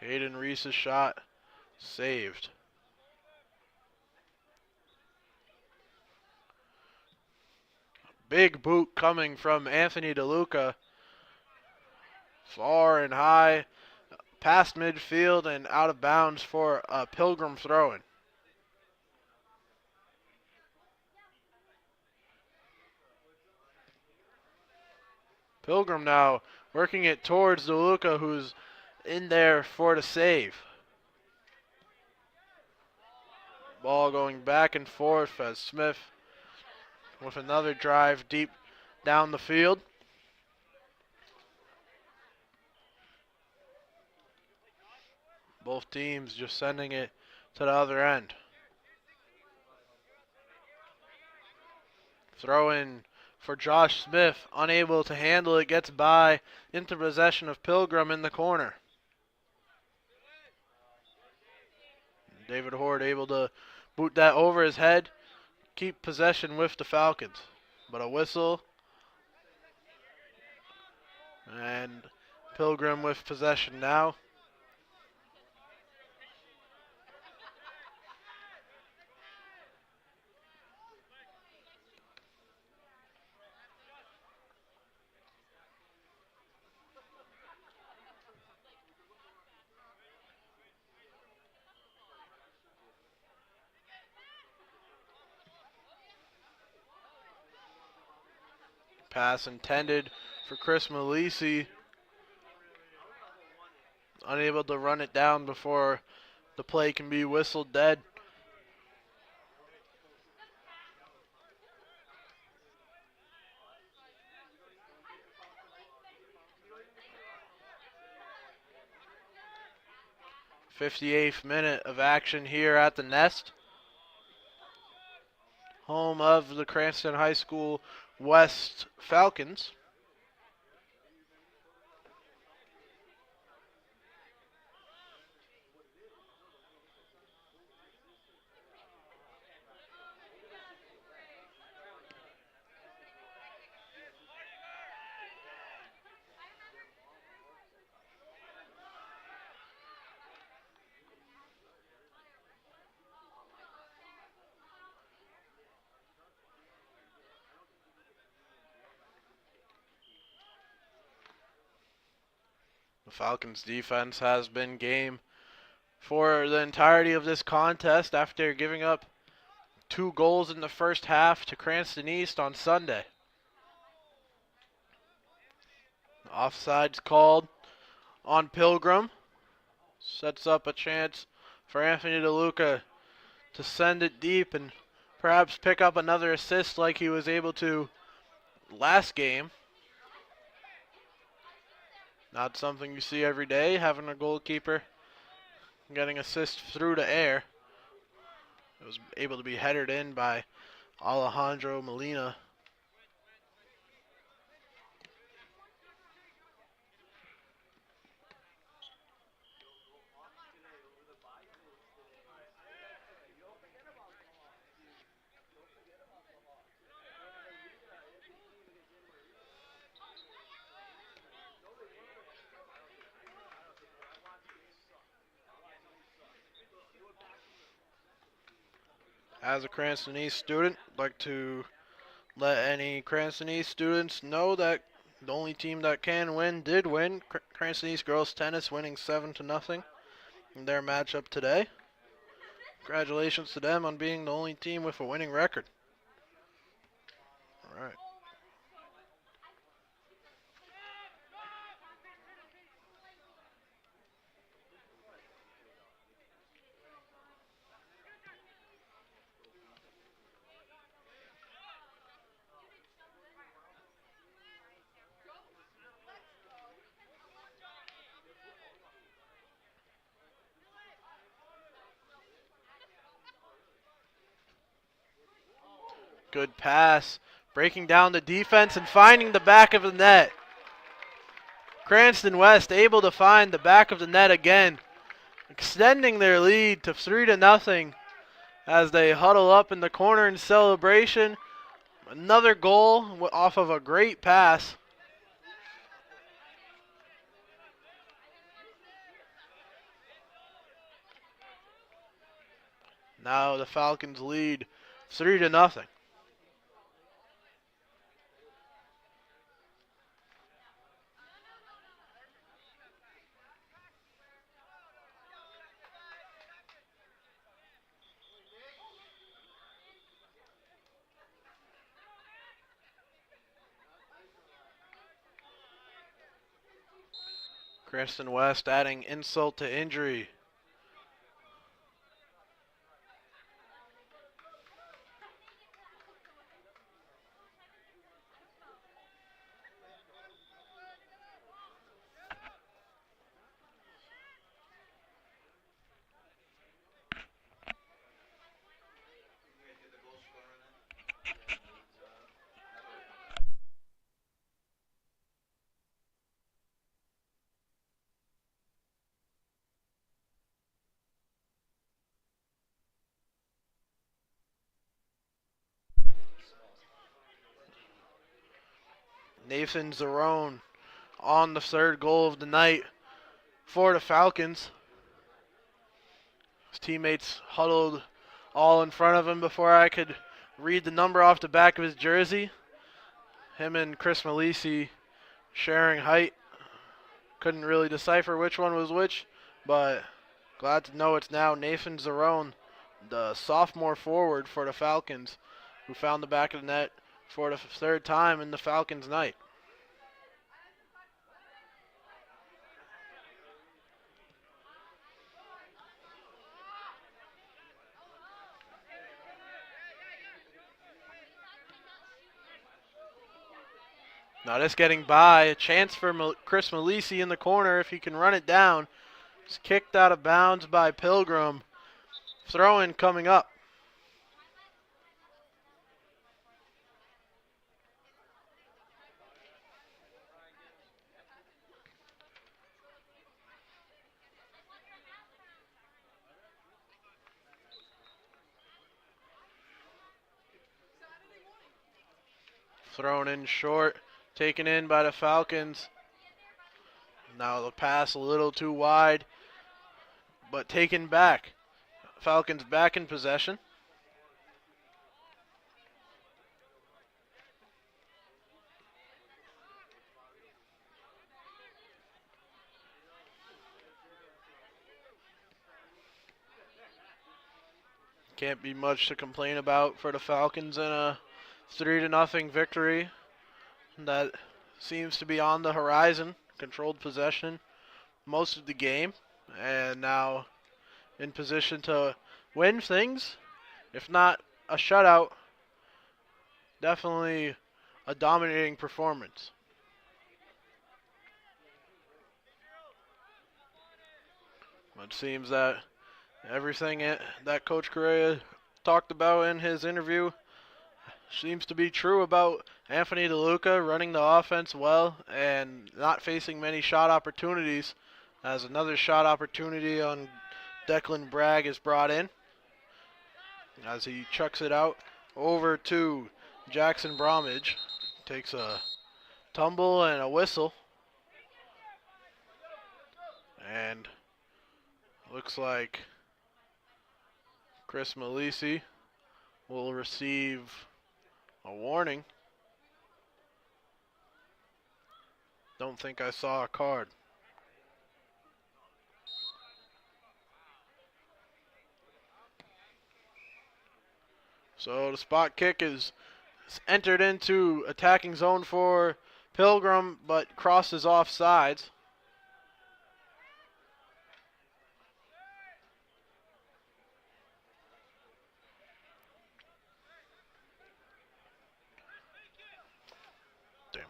Hayden Reese's shot saved. Big boot coming from Anthony DeLuca. Far and high, past midfield and out of bounds for a Pilgrim throw-in. Pilgrim now working it towards DeLuca, who's in there for the save. Ball going back and forth as Smith with another drive deep down the field. Both teams just sending it to the other end. Throw in for Josh Smith, unable to handle it, gets by into possession of Pilgrim in the corner. David Horde able to boot that over his head, keep possession with the Falcons. But a whistle, and Pilgrim with possession now. Pass intended for Chris Malisi. Unable to run it down before the play can be whistled dead. '58th minute of action here at the Nest. Home of the Cranston High School West Falcons. The Falcons defense has been game for the entirety of this contest after giving up 2 goals in the first half to Cranston East on Sunday. Offsides called on Pilgrim. Sets up a chance for Anthony DeLuca to send it deep and perhaps pick up another assist like he was able to last game. Not something you see every day, having a goalkeeper getting assists through the air. It was able to be headed in by Alejandro Molina. As a Cranston East student, I'd like to let any Cranston East students know that the only team that can win did win. Cranston East girls tennis winning 7-0 in their matchup today. Congratulations to them on being the only team with a winning record. All right. Good pass. Breaking down the defense and finding the back of the net. Cranston West able to find the back of the net again, extending their lead to 3-0 as they huddle up in the corner in celebration. Another goal off of a great pass. Now the Falcons lead 3-0. Cranston West adding insult to injury. Nathan Zarone on the third goal of the night for the Falcons. His teammates huddled all in front of him before I could read the number off the back of his jersey. Him and Chris Malisi sharing height. Couldn't really decipher which one was which, but glad to know it's now Nathan Zarone, the sophomore forward for the Falcons, who found the back of the net for the third time in the Falcons' night. Now this getting by, a chance for Chris Malisi in the corner if he can run it down. It's kicked out of bounds by Pilgrim. Throw-in coming up. Thrown in short, taken in by the Falcons. Now the pass a little too wide, but taken back. Falcons back in possession. Can't be much to complain about for the Falcons in a 3-0 victory. That seems to be on the horizon. Controlled possession most of the game, and now in position to win things. If not a shutout, definitely a dominating performance. It seems that everything that Coach Correa talked about in his interview seems to be true about Anthony DeLuca running the offense well and not facing many shot opportunities, as another shot opportunity on Declan Bragg is brought in as he chucks it out over to Jackson Bromwich. Takes a tumble and a whistle. And looks like Chris Malisi will receive a warning. Don't think I saw a card. So the spot kick is entered into attacking zone for Pilgrim, but crosses off sides. Damn.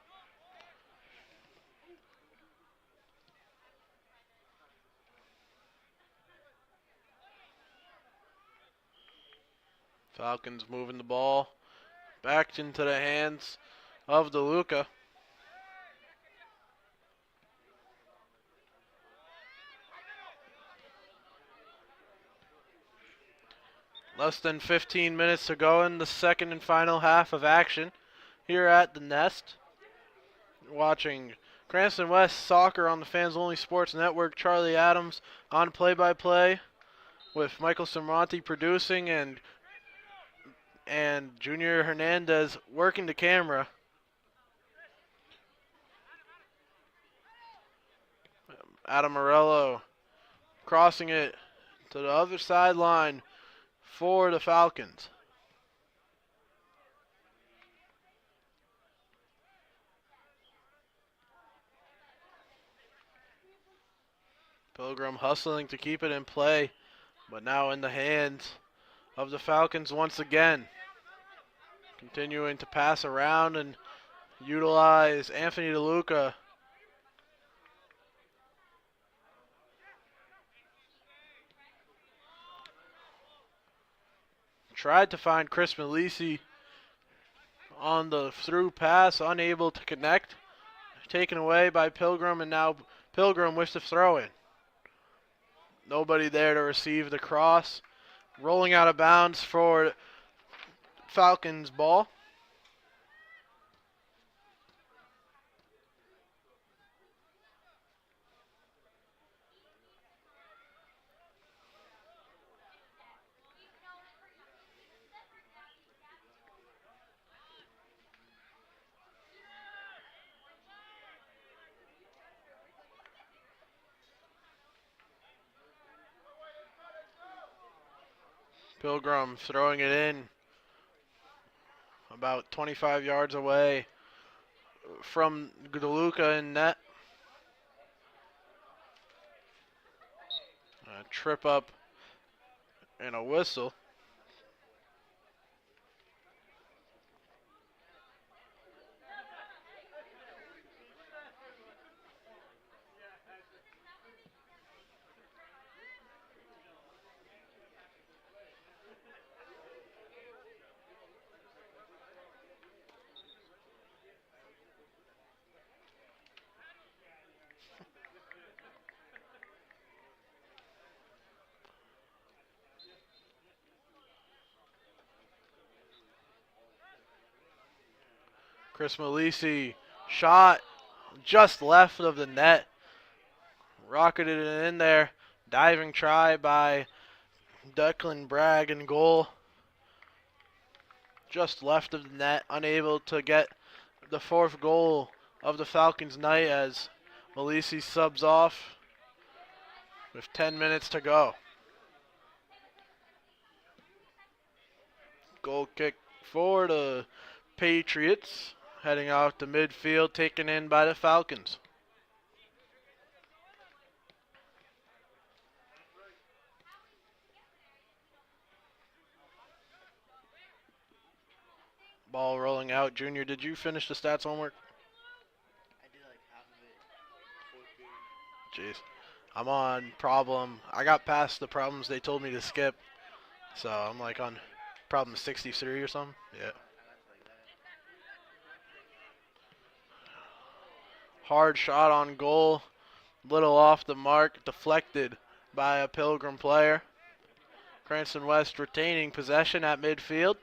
Falcons moving the ball back into the hands of DeLuca. Less than 15 minutes to go in the second and final half of action here at the Nest. Watching Cranston West Soccer on the Fans Only Sports Network. Charlie Adams on play-by-play with Michael Sermonti producing and Junior Hernandez working the camera. Adam Morello crossing it to the other sideline for the Falcons. Pilgrim hustling to keep it in play, but now in the hands of the Falcons once again. Continuing to pass around and utilize Anthony DeLuca. Tried to find Chris Malisi on the through pass, unable to connect. Taken away by Pilgrim, and now Pilgrim with the throw-in. Nobody there to receive the cross. Rolling out of bounds for Falcons ball. Pilgrim throwing it in about 25 yards away from DeLuca in net. A trip up and a whistle. Chris Malisi shot just left of the net. Rocketed it in there. Diving try by Declan Bragg in goal. Just left of the net. Unable to get the fourth goal of the Falcons night as Malisi subs off with 10 minutes to go. Goal kick for the Patriots. Heading out to midfield, taken in by the Falcons. Ball rolling out. Junior, did you finish the stats homework? I did like half of it. Jeez. I'm on problem. I got past the problems they told me to skip. So I'm like on problem 63 or something. Yeah. Hard shot on goal. Little off the mark. Deflected by a Pilgrim player. Cranston West retaining possession at midfield.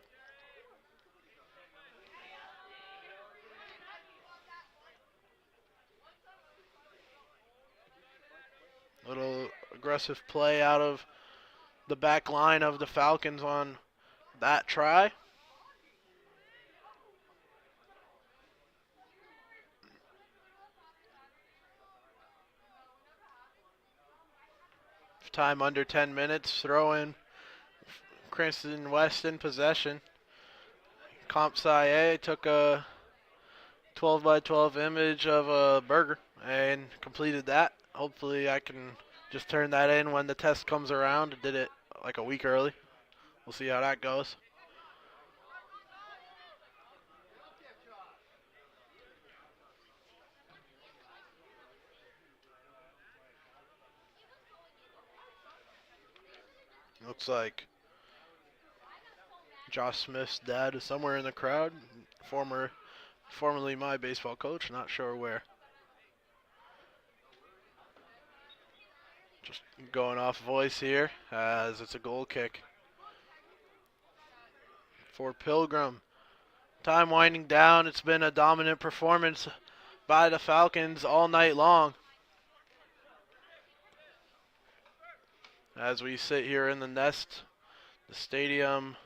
Little aggressive play out of the back line of the Falcons on that try. Time under 10 minutes. Throw in. Cranston West in possession. Comp Sci took a 12 by 12 image of a burger and completed that. Hopefully I can just turn that in when the test comes around. I did it like a week early. We'll see how that goes. Looks like Josh Smith's dad is somewhere in the crowd. Formerly my baseball coach, not sure where. Just going off voice here as it's a goal kick for Pilgrim. Time winding down. It's been a dominant performance by the Falcons all night long. As we sit here in the nest, the stadium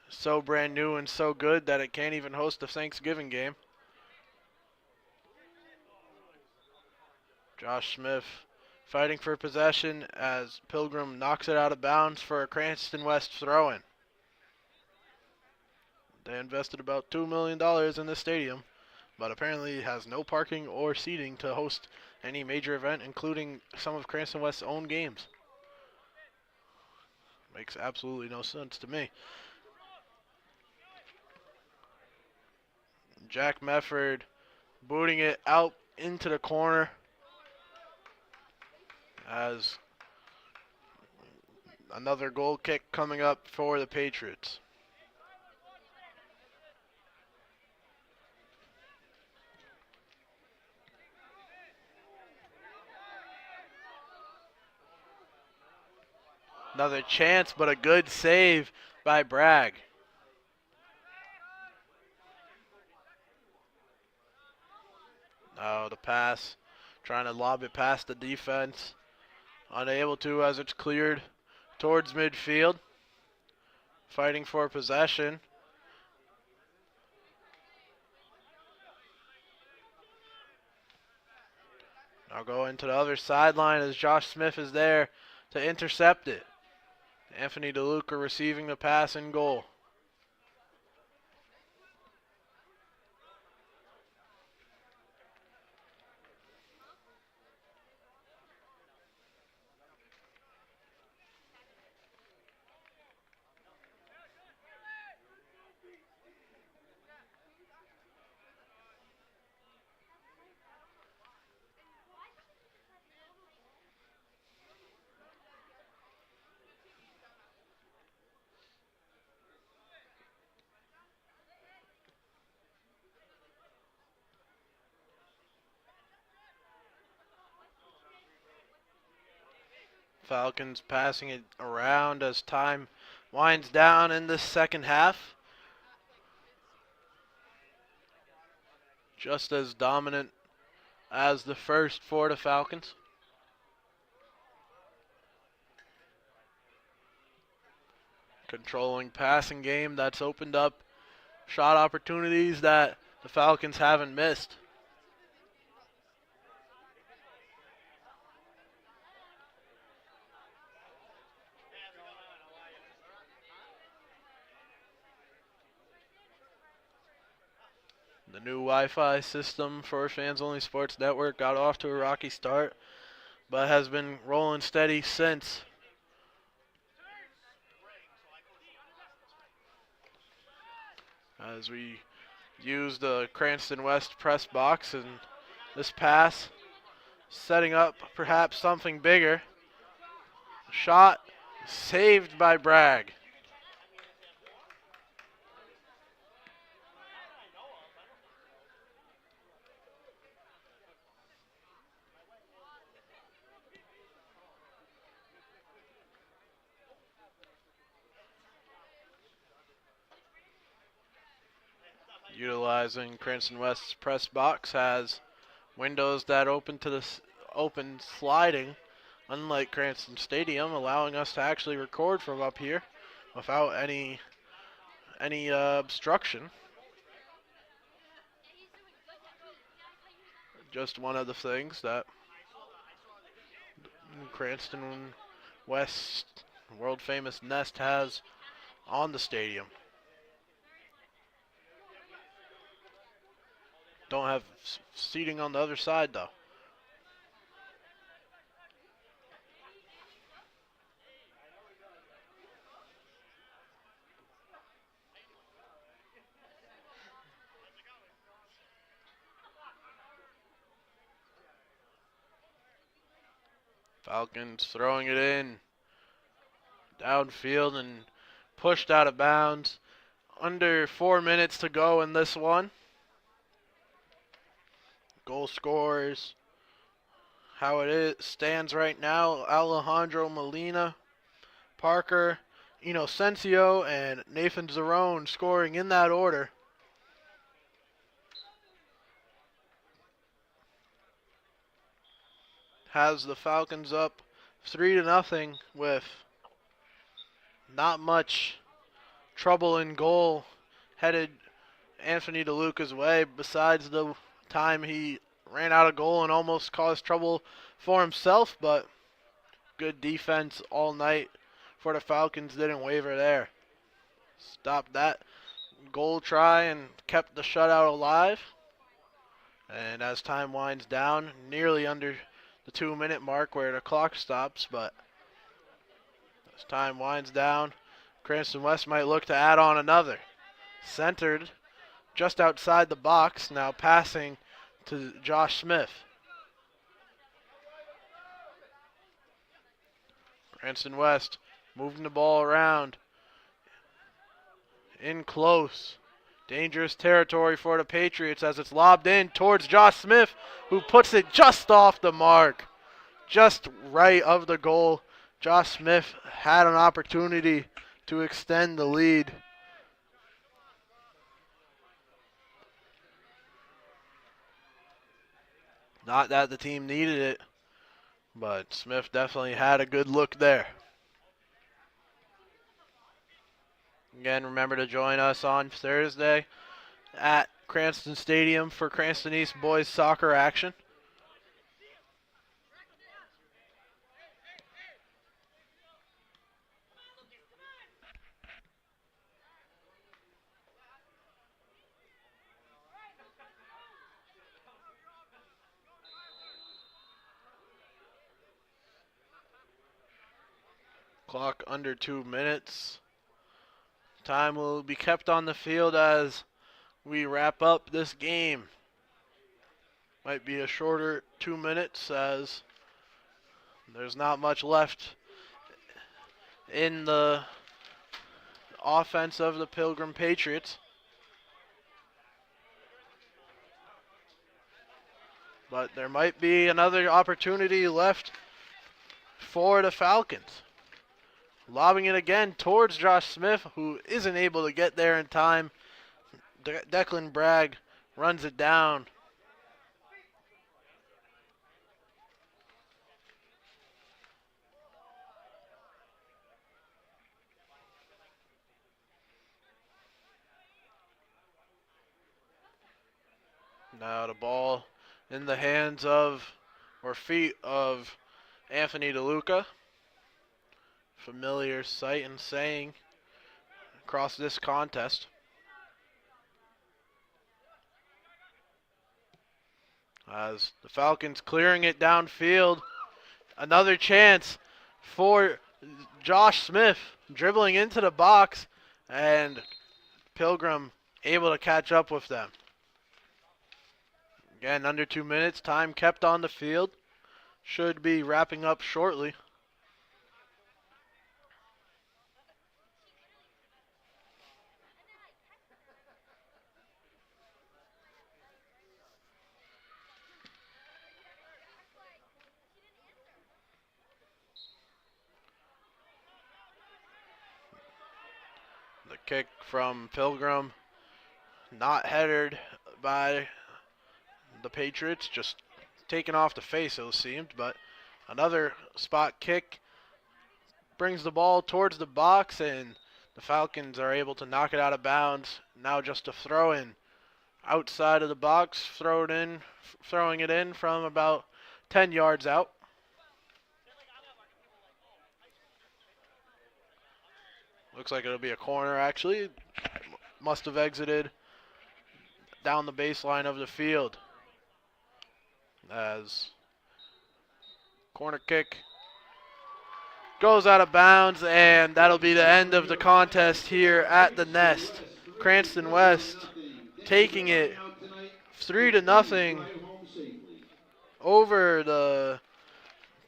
is so brand new and so good that it can't even host a Thanksgiving game. Josh Smith fighting for possession as Pilgrim knocks it out of bounds for a Cranston West throw-in. They invested about $2 million in this stadium, but apparently has no parking or seating to host any major event, including some of Cranston West's own games. Makes absolutely no sense to me. Jack Mefford booting it out into the corner as another goal kick coming up for the Patriots. Another chance, but a good save by Bragg. Oh, the pass. Trying to lob it past the defense. Unable to as it's cleared towards midfield. Fighting for possession. Now going to the other sideline as Josh Smith is there to intercept it. Anthony DeLuca receiving the pass in goal. Falcons passing it around as time winds down in the second half. Just as dominant as the first for the Falcons. Controlling passing game that's opened up shot opportunities that the Falcons haven't missed. The new Wi-Fi system for Fans Only Sports Network got off to a rocky start, but has been rolling steady since. As we use the Cranston West press box, and this pass setting up perhaps something bigger. Shot saved by Bragg. Utilizing Cranston West's press box has windows that open to the open sliding, unlike Cranston Stadium, allowing us to actually record from up here without any obstruction. Just one of the things that Cranston West world famous Nest has on the stadium. Don't have seating on the other side though. Falcons throwing it in downfield and pushed out of bounds. Under 4 minutes to go in this one. Goal scorers, how stands right now: Alejandro Molina, Parker, Inocencio, and Nathan Zerone scoring in that order. Has the Falcons up 3-0 with not much trouble in goal headed Anthony DeLuca's way, besides the time he ran out of goal and almost caused trouble for himself, but good defense all night for the Falcons didn't waver there. Stopped that goal try and kept the shutout alive. And as time winds down, nearly under the 2-minute mark where the clock stops, but as time winds down, Cranston West might look to add on another. Centered just outside the box, now passing to Josh Smith. Cranston West moving the ball around. In close. Dangerous territory for the Patriots as it's lobbed in towards Josh Smith, who puts it just off the mark. Just right of the goal. Josh Smith had an opportunity to extend the lead. Not that the team needed it, but Smith definitely had a good look there. Again, remember to join us on Thursday at Cranston Stadium for Cranston East boys soccer action. Clock under 2 minutes. Time will be kept on the field as we wrap up this game. Might be a shorter 2 minutes as there's not much left in the offense of the Pilgrim Patriots. But there might be another opportunity left for the Falcons. Lobbing it again towards Josh Smith, who isn't able to get there in time. Declan Bragg runs it down. Now the ball in the hands of, or feet of, Anthony DeLuca. Familiar sight and saying across this contest. As the Falcons clearing it downfield. Another chance for Josh Smith dribbling into the box, and Pilgrim able to catch up with them. Again, under 2 minutes, time kept on the field. should be wrapping up shortly. The kick from Pilgrim, not headed by the Patriots, just taken off the face, it seemed, but another spot kick brings the ball towards the box, and the Falcons are able to knock it out of bounds. Now just a throw in outside of the box, throwing it in from about 10 yards out. Looks like it'll be a corner, actually. Must have exited down the baseline of the field. As corner kick goes out of bounds, and that'll be the end of the contest here at the Nest. Cranston West taking it 3-0 over the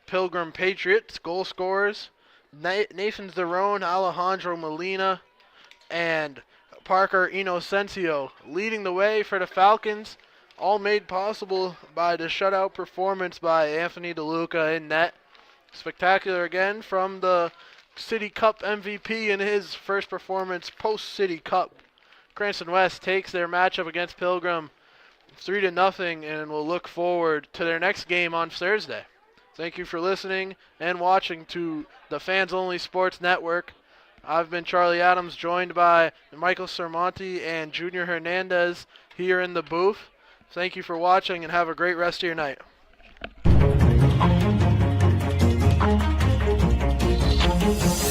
Pilgrim Patriots. Goal scorers: Nathan Zerone, Alejandro Molina, and Parker Inocencio leading the way for the Falcons, all made possible by the shutout performance by Anthony DeLuca in net. Spectacular again from the City Cup MVP in his first performance post-City Cup. Cranston West takes their matchup against Pilgrim 3-0 and will look forward to their next game on Thursday. Thank you for listening and watching to the Fans Only Sports Network. I've been Charlie Adams, joined by Michael Sermonti and Junior Hernandez here in the booth. Thank you for watching and have a great rest of your night. Thank you.